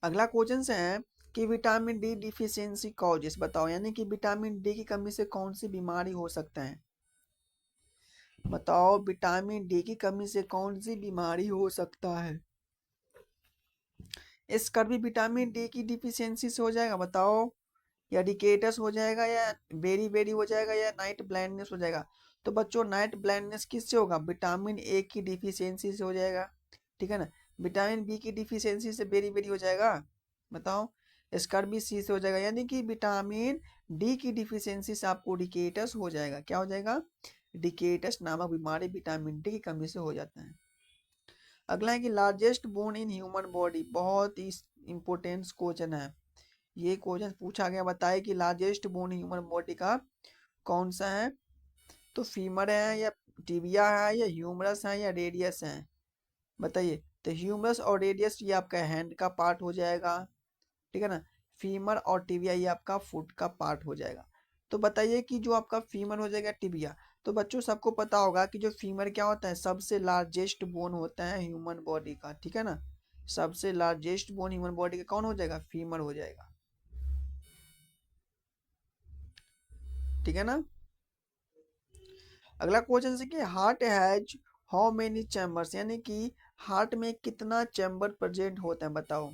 अगला क्वेश्चन से है कि विटामिन डी डिफिशियंसी कॉजेस बताओ। यानी कि विटामिन डी की कमी से कौन सी बीमारी हो सकता है, बताओ। विटामिन डी की कमी से कौन सी बीमारी हो सकता है। स्कर भी विटामिन डी की डिफिशियंसी से हो जाएगा, बताओ, या डिकेटस हो जाएगा, या बेरी बेरी हो जाएगा, या नाइट ब्लाइंडनेस हो जाएगा। तो बच्चों नाइट ब्लाइंडनेस किससे होगा, विटामिन ए की डिफिशियंसी से हो जाएगा। ठीक है ना, विटामिन बी की डिफिशियंसी से बेरी बेरी हो जाएगा, बताओ। स्कर सी से हो जाएगा। यानी कि विटामिन डी की डिफिशियंसी से आपको डिकेटस हो जाएगा। क्या हो जाएगा, डिकेटस नामक बीमारी विटामिन डी की कमी से हो जाता है। अगला है कि largest bone in human body. बहुत ही इंपॉर्टेंट क्वेश्चन है ये, क्वेश्चन पूछा गया, बताए कि लार्जेस्ट बोन ह्यूमन बॉडी का कौन सा है। तो फीमर है, या टिबिया है, या ह्यूमरस है, या रेडियस है, बताइए। तो ह्यूमरस और रेडियस ये आपका हैंड का पार्ट हो जाएगा। ठीक है ना, फीमर और टिबिया ये आपका फुट का पार्ट हो जाएगा। तो बताइए कि जो आपका फीमर हो जाएगा, टिबिया। तो बच्चों सबको पता होगा कि जो फीमर क्या होता है, सबसे लार्जेस्ट बोन होता है ह्यूमन बॉडी का। ठीक है ना, सबसे लार्जेस्ट बोन ह्यूमन बॉडी का कौन हो जाएगा, फीमर हो जाएगा। ठीक है ना। अगला क्वेश्चन है कि heart has how many chambers. यानी कि हार्ट में कितना चैम्बर प्रेजेंट होता है, बताओ।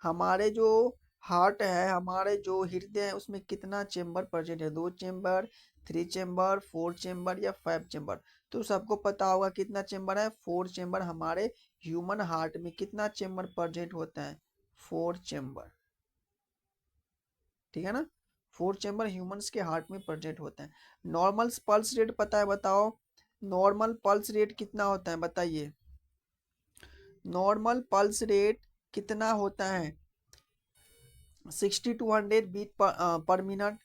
हमारे जो हार्ट है, हमारे जो हृदय है, उसमें कितना चेम्बर प्रेजेंट है, 2 चेम्बर, 3 चेम्बर, 4 चेम्बर, या 5 चेम्बर। तो सबको पता होगा कितना चेम्बर है, 4 चेम्बर। हमारे ह्यूमन हार्ट में कितना चेम्बर प्रेजेंट होता है, 4 चेम्बर। ठीक है ना, 4 चेम्बर ह्यूमंस के हार्ट में प्रेजेंट होते हैं। नॉर्मल पल्स रेट पता है, बताओ। नॉर्मल पल्स रेट कितना होता है, बताइए। नॉर्मल पल्स रेट कितना होता है, 60 to 100 beat per minute,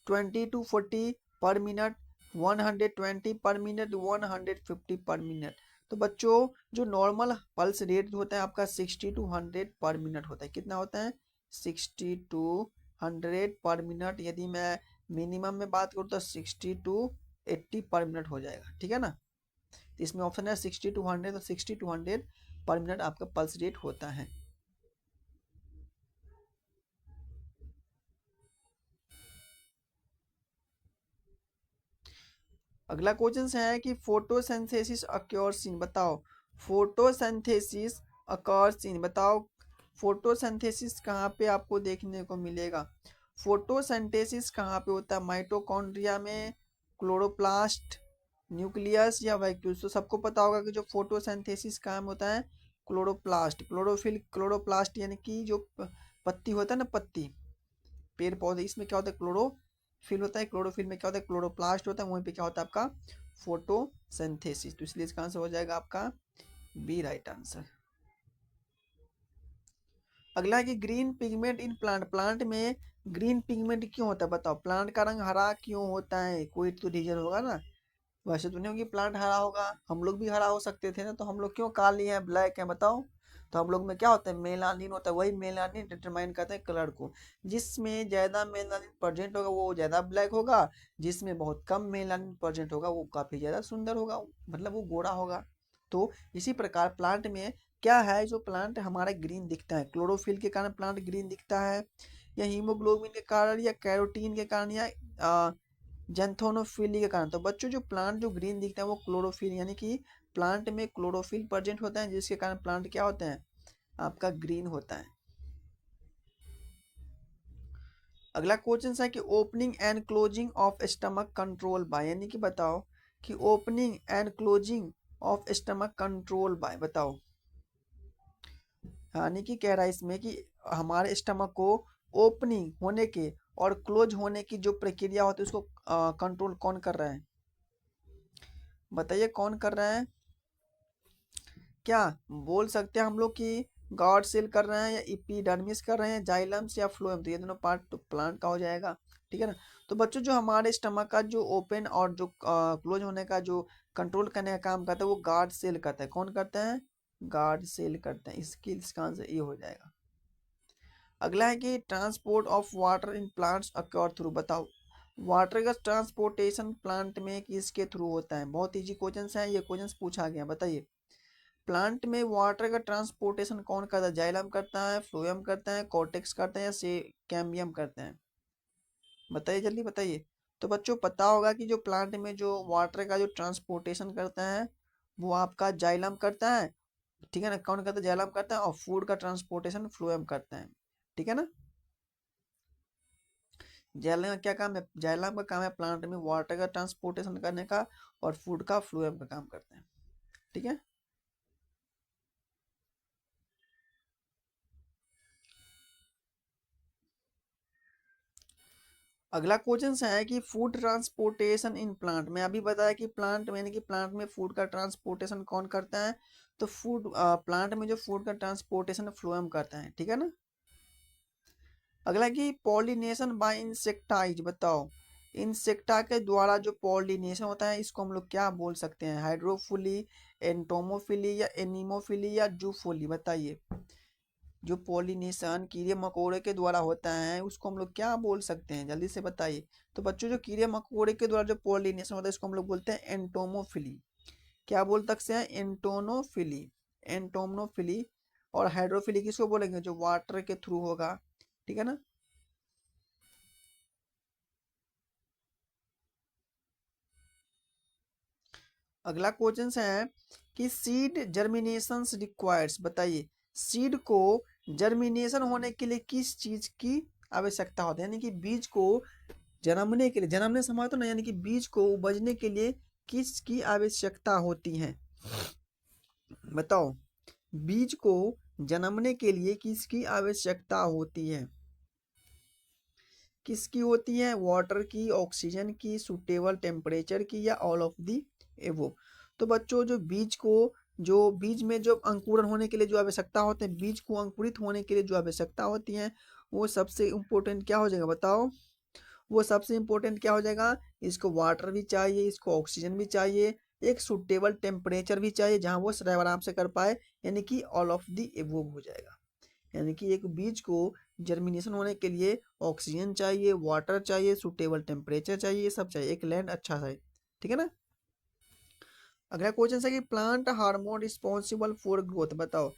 20 to 40 पर मिनट, 120 पर मिनट, 150 पर मिनट। तो बच्चों जो नॉर्मल पल्स रेट होता है आपका 60 to 100 पर मिनट होता है। कितना होता है, 60 to 100 पर मिनट। यदि मैं मिनिमम में बात करूँ तो 60 to 80 पर मिनट हो जाएगा। ठीक है ना, तो इसमें ऑप्शन है 60-100, तो 60-100 पर मिनट आपका पल्स रेट होता है। अगला क्वेश्चन है कि फोटोसिंथेसिस अक्योर्स इन, बताओ फोटोसिंथेसिस अक्योर्स इन, बताओ फोटोसिंथेसिस कहाँ पे आपको देखने को मिलेगा। फोटोसिंथेसिस कहाँ पे होता है, माइटोकॉन्ड्रिया में, क्लोरोप्लास्ट, न्यूक्लियस या वैक्यूल। तो सबको पता होगा कि जो फोटोसिंथेसिस काम होता है क्लोरोप्लास्ट, क्लोरोफिल, क्लोरोप्लास्ट यानी कि जो पत्ती होता है ना, पत्ती पेड़ पौधे, इसमें क्या होता है क्लोरोफिल होता है, क्लोरोफिल में क्या होता है क्लोरोप्लास्ट होता है, वहीं पे क्या होता है आपका फोटोसिंथेसिस। तो इसलिए इसका आंसर हो जाएगा आपका बी राइट आंसर। अगला है कि green pigment in plant, plant में ग्रीन पिगमेंट क्यों होता है, बताओ प्लांट का रंग हरा क्यों होता है, कोई तो रीजन होगा ना। वैसे तो नहीं होगी प्लांट हरा होगा, हम लोग भी हरा हो सकते थे ना, तो हम लोग क्यों काली हैं ब्लैक है, बताओ। तो हम लोग में क्या होता है मेलानिन होता है, वही मेलानिन डिटरमाइन करते हैं कलर को। जिसमें ज़्यादा मेलानिन प्रेजेंट होगा वो ज़्यादा ब्लैक होगा, जिसमें बहुत कम मेलानिन प्रेजेंट होगा वो काफ़ी ज़्यादा सुंदर होगा, मतलब वो गोरा होगा। तो इसी प्रकार प्लांट में क्या है, जो प्लांट हमारा ग्रीन दिखता है क्लोरोफिल के कारण प्लांट ग्रीन दिखता है, या हीमोग्लोबिन के कारण, या कैरोटीन के कारण, या जेंथोनोफिली के कारण। तो बच्चों जो प्लांट जो ग्रीन दिखता है वो क्लोरोफिल यानी कि प्लांट में क्लोरोफिल प्रेजेंट होता है, जिसके कारण प्लांट क्या होता है आपका ग्रीन होता है। अगला क्वेश्चन है कि opening and closing of stomach control by, यानी कि बताओ कि opening and closing of stomach control by, बताओ यानी कि कह रहा है इसमें कि हमारे स्टमक को ओपनिंग होने के और क्लोज होने की जो प्रक्रिया होती है उसको कंट्रोल कौन कर रहा है, बताइए कौन कर रहा है। क्या बोल सकते हैं हम लोग कि गॉड सेल कर रहे हैं, या एपिडर्मिस कर रहे हैं, जाइलम्स या फ्लोएम, तो ये दोनों पार्ट तो प्लांट का हो जाएगा, ठीक है ना। तो बच्चों जो हमारे स्टमक का जो ओपन और जो क्लोज होने का जो कंट्रोल करने का काम करता है वो गार्ड सेल करता है, कौन करता है गार्ड सेल करता है, इसका आंसर ये हो जाएगा। अगला है कि transport of water in plants acquire through, बताओ वाटर का ट्रांसपोर्टेशन प्लांट में किसके थ्रू होता है। बहुत इजी क्वेश्चन है, ये क्वेश्चन पूछा गया, बताइए प्लांट में वाटर का ट्रांसपोर्टेशन कौन करता है, जाइलम करता है, फ्लोएम करता है, कॉर्टेक्स करता है, या से कैम्बियम करते हैं, बताइए जल्दी बताइए। तो बच्चों पता होगा कि जो प्लांट में जो वाटर का जो ट्रांसपोर्टेशन करता है वो आपका जाइलम करता है, ठीक है ना, कौन करता है जाइलम करता है, और फूड का ट्रांसपोर्टेशन फ्लोएम करता है, ठीक है ना। जाइलम का क्या काम है, जाइलम का काम है प्लांट में वाटर का ट्रांसपोर्टेशन करने का, और फूड का फ्लोएम का काम करते हैं, ठीक है। अगला क्वेश्चन है कि फूड ट्रांसपोर्टेशन इन प्लांट में, अभी बताया कि प्लांट में यानी कि प्लांट में फूड का ट्रांसपोर्टेशन कौन करता है, तो फूड प्लांट में जो फूड का ट्रांसपोर्टेशन फ्लोएम करता है, ठीक है ना। अगला कि पॉलिनेशन बाय इंसेक्टाइज, बताओ इंसेक्टा के द्वारा जो पॉलिनेशन होता है इसको हम लोग क्या बोल सकते हैं, हाइड्रोफिली, एंटोमोफिली, या एनिमोफिली, या जूफोली, बताइए जो पॉलिनेशन कीड़े मकोड़े के द्वारा होता है उसको हम लोग क्या बोल सकते हैं, जल्दी से बताइए। तो बच्चों जो कीड़े मकोड़े के द्वारा जो पॉलिनेशन होता है इसको हम लोग बोलते हैं एंटोमोफिली, क्या बोल सकते हैं एंटोनोफिली, एंटोमनोफिली। और हाइड्रोफिली किसको बोलेंगे, जो वाटर के थ्रू होगा, ठीक है ना। अगला क्वेश्चन है कि सीड जर्मिनेशन रिक्वायर्स, बताइए सीड को जर्मिनेशन होने के लिए किस चीज की आवश्यकता होती है, यानी कि बीज को जन्मने के लिए, जन्मने समय तो नहीं, यानी कि बीज को उपजने के लिए किसकी आवश्यकता होती है, बताओ बीज को जन्मने के लिए किसकी आवश्यकता होती है, किसकी होती है, वाटर की, ऑक्सीजन की, सुटेबल टेम्परेचर की, या ऑल ऑफ दी एवो। तो बच्चों जो बीज को, जो बीज में जो अंकुरन होने के लिए जो आवश्यकता होते हैं, बीज को अंकुरित होने के लिए जो आवश्यकता होती है वो सबसे इम्पोर्टेंट क्या हो जाएगा, बताओ वो सबसे इम्पोर्टेंट क्या हो जाएगा, इसको वाटर भी चाहिए, इसको ऑक्सीजन भी चाहिए, एक सुटेबल टेम्परेचर भी चाहिए जहाँ वो सर्वाइव आराम से कर पाए, यानी कि ऑल ऑफ दी एबोव हो जाएगा। यानी कि एक बीज को जर्मिनेशन होने के लिए ऑक्सीजन चाहिए, वाटर चाहिए, सुटेबल टेम्परेचर चाहिए, ये सब चाहिए, एक लैंड अच्छा है, ठीक है ना। अगला क्वेश्चन है कि plant hormone responsible for growth, बताओ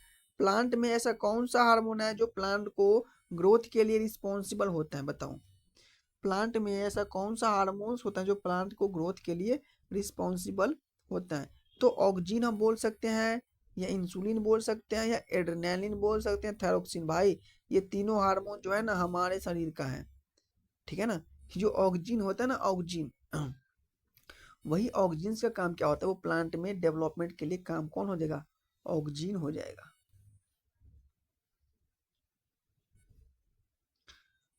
प्लांट में ऐसा कौन सा हार्मोन है जो प्लांट को ग्रोथ के लिए रिस्पॉन्सिबल होता है, बताओ प्लांट में ऐसा कौन सा हार्मोन्स होता है जो प्लांट को ग्रोथ के लिए रिस्पॉन्सिबल होता है। तो ऑक्सीजन हम बोल सकते हैं, या इंसुलिन बोल सकते हैं, या एड्रेनालिन बोल सकते हैं, थायरोक्सिन। भाई ये तीनों हार्मोन जो है ना हमारे शरीर का है, ठीक है ना। जो ऑक्सीजन होता है ना, ऑक्सीजन वही ऑक्सीजन का काम क्या होता है, वो प्लांट में डेवलपमेंट के लिए काम कौन हो जाएगा, ऑक्सीजन हो जाएगा।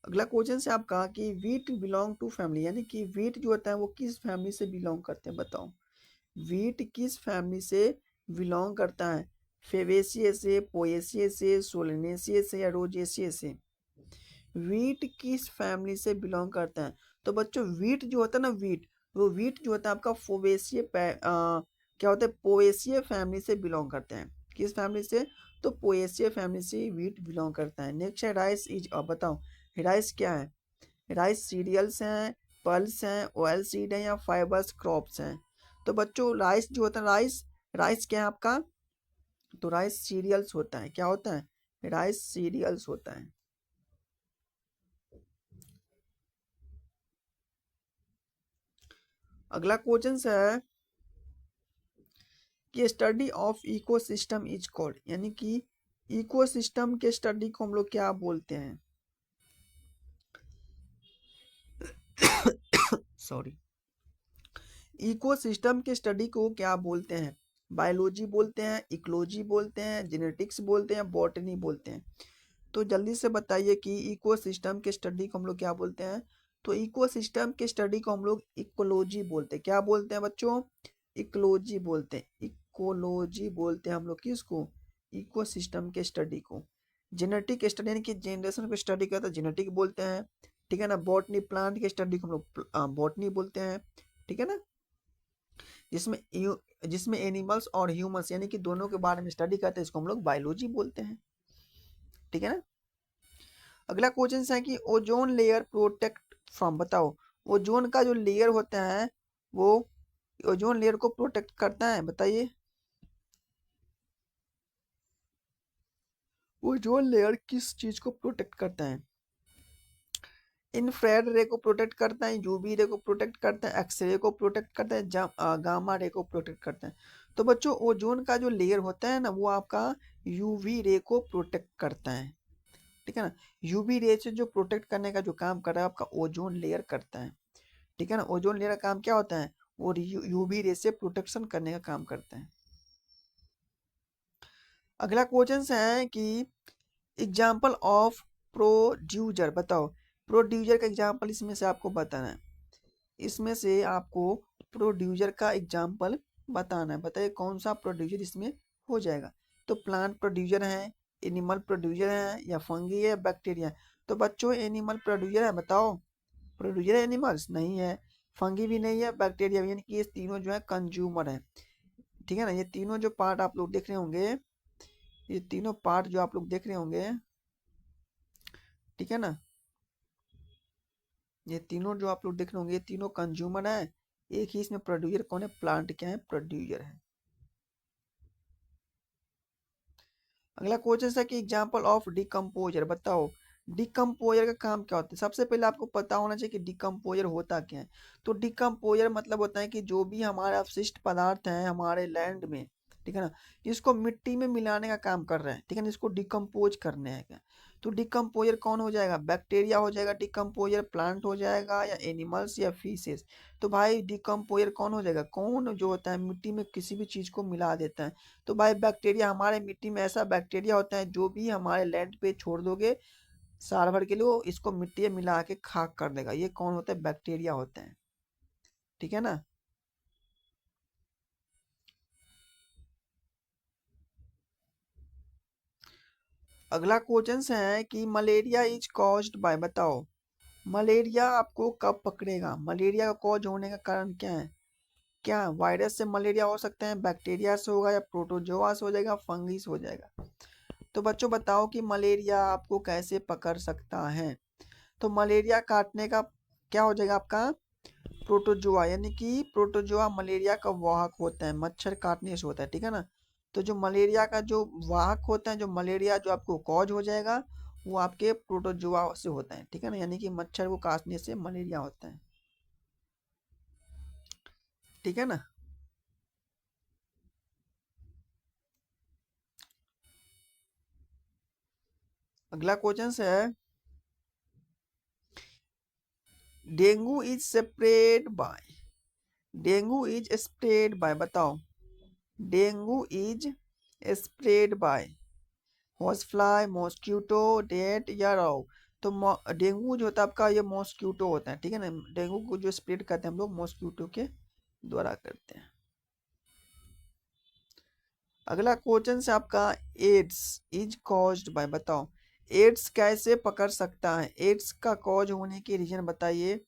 अगला क्वेश्चन से आप कहा कि वीट बिलोंग टू फैमिली, यानी कि वीट जो होता है वो किस फैमिली से बिलोंग करते हैं, बताओ वीट किस फैमिली से बिलोंग करता है, फेवेसिए से, पोएसिए से, सोलेनेसिए से, या रोजेसिए से। वीट किस फैमिली से बिलोंग करता है। तो बच्चों वीट जो होता है ना, वीट वो वीट जो होता है आपका क्या होता है, पोएसिए फैमिली से बिलोंग करते हैं। किस फैमिली से, तो पोएसिए फैमिली से वीट बिलोंग करता है। नेक्स्ट है राइस इज, बताओ राइस क्या है, राइस सीरियल्स हैं, पल्स हैं, ऑयल सीड हैं, या फाइबर्स क्रॉप्स हैं। तो बच्चों राइस जो होता है, राइस राइस क्या है आपका, तो राइस सीरियल्स होता है। क्या होता है, राइस सीरियल्स होता है। अगला क्वेश्चन है कि study of ecosystem is called, यानी कि इकोसिस्टम के स्टडी को हम लोग क्या बोलते हैं, सॉरी, इकोसिस्टम के स्टडी को क्या बोलते हैं, बायोलॉजी बोलते हैं, इकोलॉजी बोलते हैं, जेनेटिक्स बोलते हैं, बॉटनी बोलते हैं। तो जल्दी से बताइए कि इकोसिस्टम के स्टडी को हम लोग क्या बोलते हैं। तो इकोसिस्टम के स्टडी को हम लोग इकोलॉजी बोलते हैं। क्या बोलते हैं बच्चों, इकोलॉजी बोलते हैं, इकोलॉजी बोलते हैं हम लोग किसको, इकोसिस्टम के स्टडी को। जेनेटिक स्टडी यानी कि जनरेशन को स्टडी करता है, जेनेटिक बोलते हैं, ठीक है ना। बॉटनी प्लांट के स्टडी को हम लोग बॉटनी बोलते हैं, ठीक है ना। जिसमें जिसमें एनिमल्स और ह्यूमंस यानी कि दोनों के बारे में स्टडी करते हैं, इसको हम लोग बायोलॉजी बोलते हैं, ठीक है ना। अगला क्वेश्चन है कि ओजोन लेयर प्रोटेक्ट फ्रॉम, बताओ ओजोन का जो लेयर होता है वो ओजोन लेयर को प्रोटेक्ट करता है, बताइए ओजोन लेयर किस चीज को प्रोटेक्ट करता है। इन्फ्रारेड रे को प्रोटेक्ट करता है, यूवी रे को प्रोटेक्ट करता है, एक्सरे को प्रोटेक्ट करता है, गामा रे को प्रोटेक्ट करता है। तो बच्चों ओजोन का जो लेयर होता है ना वो आपका यूवी रे को प्रोटेक्ट करता है, ठीक है ना। यूवी रे से जो प्रोटेक्ट करने का जो काम कर रहा है आपका ओजोन लेयर करता है, ठीक है ना। ओजोन लेयर का काम क्या होता है, वो यूवी रे से प्रोटेक्शन करने का काम करता है। अगला क्वेश्चन है कि एग्जाम्पल ऑफ प्रोड्यूसर, बताओ प्रोड्यूसर का एग्जाम्पल इसमें से आपको बताना है, इसमें से आपको प्रोड्यूसर का एग्जाम्पल बताना है। बताइए कौन सा प्रोड्यूसर इसमें हो जाएगा। तो प्लांट प्रोड्यूसर है, एनिमल प्रोड्यूसर है, या फंगी है, बैक्टीरिया। तो बच्चों एनिमल प्रोड्यूसर है, बताओ प्रोड्यूसर एनिमल्स नहीं है, फंगी भी नहीं है, बैक्टीरिया भी, यानी कि ये तीनों जो है कंज्यूमर है, ठीक है ना। ये तीनों जो पार्ट आप लोग देख रहे होंगे, ये तीनों पार्ट जो आप लोग देख रहे होंगे, ठीक है ना, ये तीनों जो आप लोग देख रहे होंगे ये तीनों कंज्यूमर है। एक ही इसमें प्रोड्यूसर कौन है, प्लांट क्या है, प्रोड्यूसर है। अगला क्वेश्चन है कि एग्जांपल ऑफ डिकम्पोजर, बताओ डिकम्पोजर का काम क्या होता है। सबसे पहले आपको पता होना चाहिए कि डिकम्पोजर होता क्या है। तो डिकम्पोजर मतलब होता है कि जो भी हमारे अपशिष्ट पदार्थ हैं हमारे लैंड में, ठीक है ना, इसको मिट्टी में मिलाने का काम कर रहे हैं, ठीक है ना, इसको डिकम्पोज करने हैं क्या। तो डिकम्पोजर कौन हो जाएगा, बैक्टीरिया हो जाएगा डिकम्पोजर, प्लांट हो जाएगा, या एनिमल्स, या फिशेस। तो भाई डिकम्पोजर कौन हो जाएगा, कौन जो होता है मिट्टी में किसी भी चीज को मिला देता है। तो भाई बैक्टीरिया, हमारे मिट्टी में ऐसा बैक्टीरिया होता है जो भी हमारे लैंड पे छोड़ दोगे साल भर के लिए वो इसको मिट्टी में मिला के खाक कर देगा। ये कौन होता है, बैक्टीरिया होते हैं, ठीक है ना। अगला क्वेश्चन है कि मलेरिया इज कॉज्ड बाय, बताओ मलेरिया आपको कब पकड़ेगा, मलेरिया का कॉज होने का कारण क्या है। क्या वायरस से मलेरिया हो सकता है, बैक्टीरिया से होगा, या प्रोटोजोआ से हो जाएगा, फंगी से हो जाएगा। तो बच्चों बताओ कि मलेरिया आपको कैसे पकड़ सकता है। तो मलेरिया काटने का क्या हो जाएगा आपका, प्रोटोजोआ, यानी कि प्रोटोजोआ मलेरिया का वाहक होता है, मच्छर काटने से होता है, ठीक है ना। तो जो मलेरिया का जो वाहक होता है, जो मलेरिया जो आपको कॉज हो जाएगा, वो आपके प्रोटोजोआ से होता है, ठीक है ना, यानी कि मच्छर को काटने से मलेरिया होता है, ठीक है ना। अगला क्वेश्चन है, dengue is spread by, dengue is spread by, बताओ, dengue is spread by horse fly, mosquito, डेट या राव। तो डेंगू जो होता है आपका, ये मॉस्क्यूटो होता है, ठीक है ना। डेंगू को जो स्प्रेड करते हैं हम लोग मॉस्क्यूटो के द्वारा करते हैं। अगला क्वेश्चन है आपका, एड्स इज कॉज्ड बाय, बताओ, एड्स कैसे पकड़ सकता है, एड्स का कॉज होने की रीजन बताइए,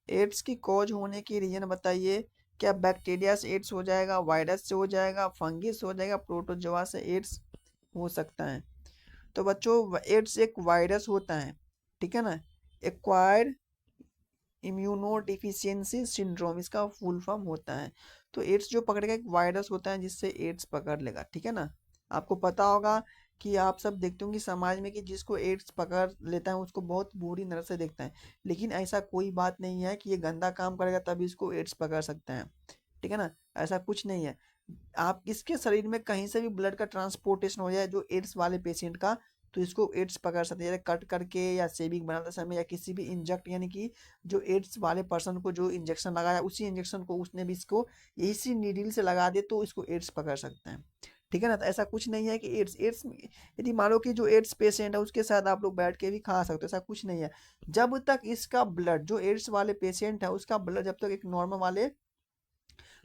एड्स की कॉज होने की रीजन बताइए। क्या बैक्टीरिया से एड्स हो जाएगा, वायरस से हो जाएगा, फंगिस हो जाएगा, प्रोटोजोआ से एड्स हो सकता है। तो बच्चों, एड्स एक वायरस होता है, ठीक है ना, एक्वायर्ड इम्यूनो डिफिशियंसी सिंड्रोम इसका फुल फॉर्म होता है। तो एड्स जो पकड़ेगा एक वायरस होता है जिससे एड्स पकड़ लेगा, ठीक है ना। आपको पता होगा कि आप सब देखते होंगे समाज में कि जिसको एड्स पकड़ लेता है उसको बहुत बुरी नजर से देखता है, लेकिन ऐसा कोई बात नहीं है कि ये गंदा काम करेगा तभी इसको एड्स पकड़ सकता है, ठीक है ना। ऐसा कुछ नहीं है। आप इसके शरीर में कहीं से भी ब्लड का ट्रांसपोर्टेशन हो जाए जो एड्स वाले पेशेंट का, तो इसको एड्स पकड़ सकते हैं, कट करके या सेविंग बनाते समय या किसी भी इंजेक्ट, यानी कि जो एड्स वाले पर्सन को जो इंजेक्शन लगाया उसी इंजेक्शन को उसने भी इसको इसी नीडल से लगा दे तो इसको एड्स पकड़ सकते हैं, ठीक है ना। तो ऐसा कुछ नहीं है कि एड्स एड्स यदि मान लो कि जो एड्स पेशेंट है उसके साथ आप लोग बैठ के भी खा सकते हो, ऐसा कुछ नहीं है। जब तक इसका ब्लड, जो एड्स वाले पेशेंट है उसका ब्लड जब तक एक नॉर्मल वाले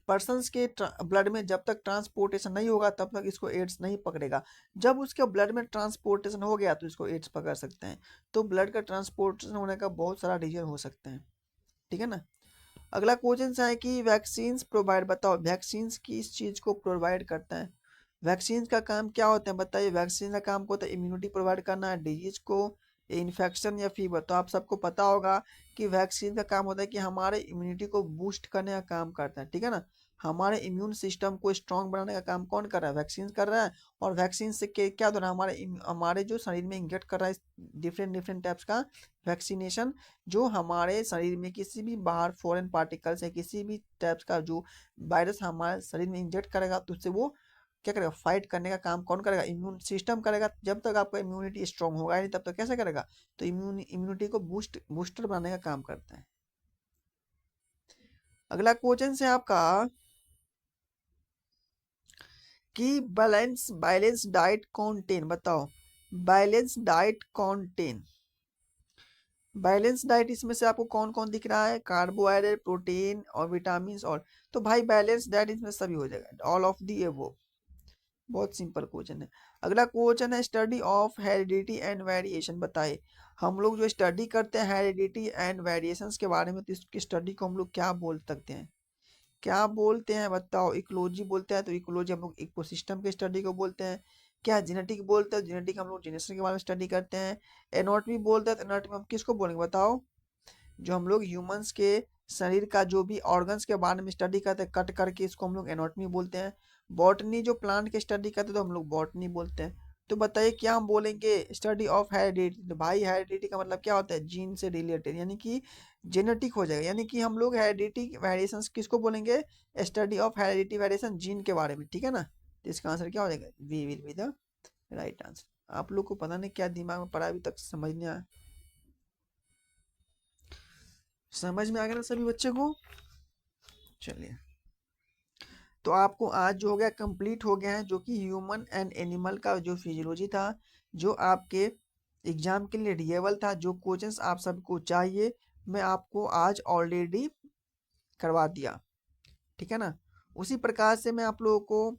पर्सन्स के ब्लड में जब तक ट्रांसपोर्टेशन नहीं होगा तब तक इसको एड्स नहीं पकड़ेगा। जब उसके ब्लड में ट्रांसपोर्टेशन हो गया तो इसको एड्स पकड़ सकते हैं। तो ब्लड का ट्रांसपोर्टेशन होने का बहुत सारा रीजन हो सकते हैं, ठीक है ना। अगला क्वेश्चन है कि वैक्सीन्स प्रोवाइड, बताओ, वैक्सीन्स किस चीज को प्रोवाइड करता है, वैक्सीन का काम क्या होता है बताइए। वैक्सीन का काम होता है इम्यूनिटी प्रोवाइड करना है डिजीज को, इन्फेक्शन या फीवर। तो आप सबको पता होगा कि वैक्सीन का काम होता है कि हमारे इम्यूनिटी को बूस्ट करने का काम करता है, ठीक है ना। हमारे इम्यून सिस्टम को स्ट्रांग बनाने का काम कौन कर रहा है, वैक्सीन कर रहा है। और वैक्सीन से क्या हो रहा है, हमारे जो शरीर में इंजेक्ट कर रहा है डिफरेंट डिफरेंट टाइप्स का वैक्सीनेशन, जो हमारे शरीर में किसी भी बाहर फॉरेन पार्टिकल्स या किसी भी टाइप्स का जो वायरस हमारे शरीर में इंजेक्ट करेगा तो उससे वो क्या करेगा, फाइट करने का काम कौन करेगा, इम्यून सिस्टम करेगा। जब तक आपका इम्यूनिटी स्ट्रांग होगा नहीं तब तक कैसे करेगा, तो इम्यूनिटी को बूस्टर बनाने का काम करता है। अगला क्वेश्चन है आपका कि बैलेंस बैलेंस डाइट कॉन्टेन, बताओ, balance diet contain, balance diet इसमें से आपको कौन कौन दिख रहा है, कार्बोहाइड्रेट, प्रोटीन और विटामिन। और तो भाई बैलेंस डाइट इसमें सभी हो जाएगा, ऑल ऑफ दी एबव। बहुत सिंपल क्वेश्चन है। अगला क्वेश्चन है study of heredity and variation, बताइए, हम लोग जो स्टडी करते हैं हेरिडिटी एंड वेरिएशंस के बारे में, तो इसकी स्टडी को हम लोग क्या बोल सकते हैं, क्या बोलते हैं बताओ। इकोलॉजी बोलते हैं तो इकोलॉजी हम लोग इकोसिस्टम के स्टडी को बोलते हैं। क्या जेनेटिक बोलते हैं, जेनेटिक हम लोग जेनेटिक्स के बारे में स्टडी करते हैं। एनाटॉमी बोलते हैं तो एनाटॉमी हम किसको बोलेंगे बताओ, जो हम लोग ह्यूमंस के शरीर का जो भी ऑर्गन्स के बारे में स्टडी करते हैं कट करके, इसको हम लोग एनाटॉमी बोलते हैं। बॉटनी जो प्लांट के स्टडी करते हैं तो हम लोग बॉटनी बोलते हैं। तो बताइए क्या हम बोलेंगे, स्टडी ऑफ हेरिडिटी। तो भाई हेरिडिटी का मतलब क्या होता है, जीन से रिलेटेड, यानी कि जेनेटिक हो जाएगा। यानी कि हम लोग हेरिडिटी वेरिएशंस किसको बोलेंगे, study of heredity variation gene के बारे में, ठीक है ना। तो इसका आंसर क्या हो जाएगा, B will be the right answer. आप लोग को पता नहीं क्या दिमाग में पड़ा, अभी तक समझ नहीं आया, समझ में आ गया ना सभी बच्चे को। चलिए, तो आपको आज जो हो गया कंप्लीट हो गया है, जो कि ह्यूमन एंड एनिमल का जो फिजियोलॉजी था, जो आपके एग्जाम के लिए रिलेबल था, जो क्वेश्चंस आप सबको चाहिए मैं आपको आज ऑलरेडी करवा दिया, ठीक है ना। उसी प्रकार से मैं आप लोगों को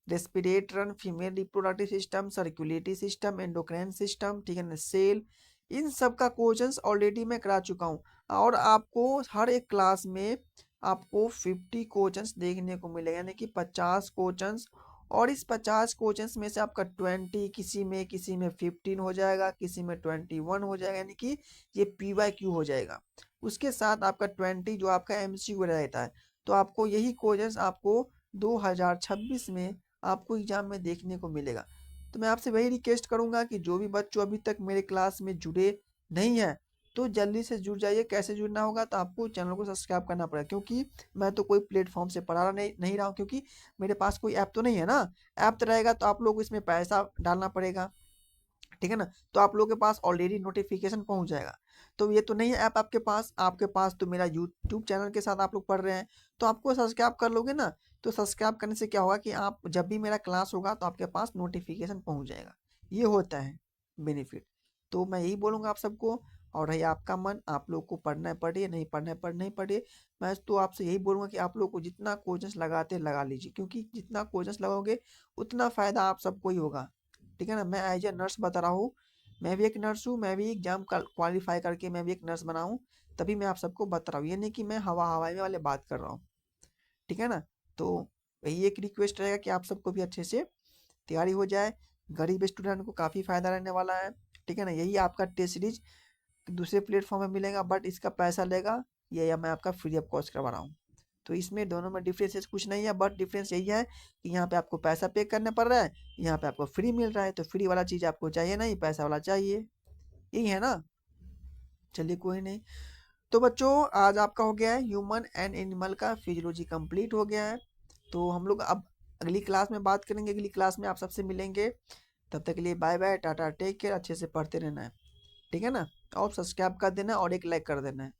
respirator, female reproductive system, circulatory system, endocrine system, ठीक है ना, सेल, इन सब का क्वेश्चंस ऑलरेडी मैं करा चुका हूँ। और आपको हर एक क्लास में आपको 50 क्वेश्चंस देखने को मिलेगा, यानी कि 50 क्वेश्चंस। और इस 50 क्वेश्चंस में से आपका 20, किसी में 15 हो जाएगा, किसी में 21 हो जाएगा, यानी कि ये PYQ हो जाएगा। उसके साथ आपका 20 जो आपका MCQ रहता है। तो आपको यही क्वेश्चंस आपको 2026 में आपको एग्जाम में देखने को मिलेगा। तो मैं आपसे वही रिक्वेस्ट करूंगा कि जो भी बच्चों अभी तक मेरे क्लास में जुड़े नहीं है तो जल्दी से जुड़ जाइए। कैसे जुड़ना होगा, तो आपको चैनल को सब्सक्राइब करना पड़ेगा, क्योंकि मैं तो कोई प्लेटफॉर्म से पढ़ा नहीं रहा हूँ, क्योंकि मेरे पास कोई ऐप तो नहीं है ना। ऐप तो रहेगा तो आप लोग को इसमें पैसा डालना पड़ेगा, ठीक है ना। तो आप लोगों के पास ऑलरेडी नोटिफिकेशन पहुंच जाएगा। तो ये तो नहीं है ऐप आपके पास तो मेरा यूट्यूब चैनल के साथ आप लोग पढ़ रहे हैं, तो आपको सब्सक्राइब कर लोगे ना। तो सब्सक्राइब करने से क्या होगा कि आप जब भी मेरा क्लास होगा तो आपके पास नोटिफिकेशन पहुंच जाएगा। ये होता है बेनिफिट। तो मैं यही बोलूँगा आप सबको। और रही आपका मन, आप लोग को पढ़ना है पढ़िए, नहीं पढ़ना है नहीं पढ़िए। मैं तो आपसे यही बोलूँगा कि आप लोग को जितना कोचिंग लगाते लगा लीजिए, क्योंकि जितना कोचिंग लगाओगे उतना फ़ायदा आप सबको ही होगा, ठीक है ना। मैं एज ए नर्स बता रहा हूँ, मैं भी एक नर्स हूँ, मैं भी एग्जाम क्वालिफाई करके मैं भी एक नर्स बना हूँ, तभी मैं आप सबको बता रहा हूँ। ये नहीं कि मैं हवाई में वाले बात कर रहा हूँ, ठीक है ना। तो यही एक रिक्वेस्ट रहेगा कि आप सबको भी अच्छे से तैयारी हो जाए। गरीब स्टूडेंट को काफ़ी फायदा रहने वाला है, ठीक है ना। यही आपका टेस्ट सीरीज दूसरे प्लेटफॉर्म में मिलेगा, बट इसका पैसा लेगा। ये या मैं आपका फ्री ऑफ कॉस्ट करवा रहा हूँ। तो इसमें दोनों में डिफरेंसेस कुछ नहीं है, बट डिफरेंस यही है कि यहाँ पे आपको पैसा पे करना पड़ रहा है, यहाँ पे आपको फ्री मिल रहा है। तो फ्री वाला चीज़ आपको चाहिए नहीं, पैसा वाला चाहिए, यही है ना। चलिए कोई नहीं। तो बच्चों आज आपका हो गया है ह्यूमन एंड एनिमल का फिजियोलॉजी कंप्लीट हो गया है। तो हम लोग अब अगली क्लास में बात करेंगे, अगली क्लास में आप सबसे मिलेंगे। तब तक के लिए bye bye, tata, take care, अच्छे से पढ़ते रहना है, ठीक है ना। और सब्सक्राइब कर देना और एक लाइक कर देना है।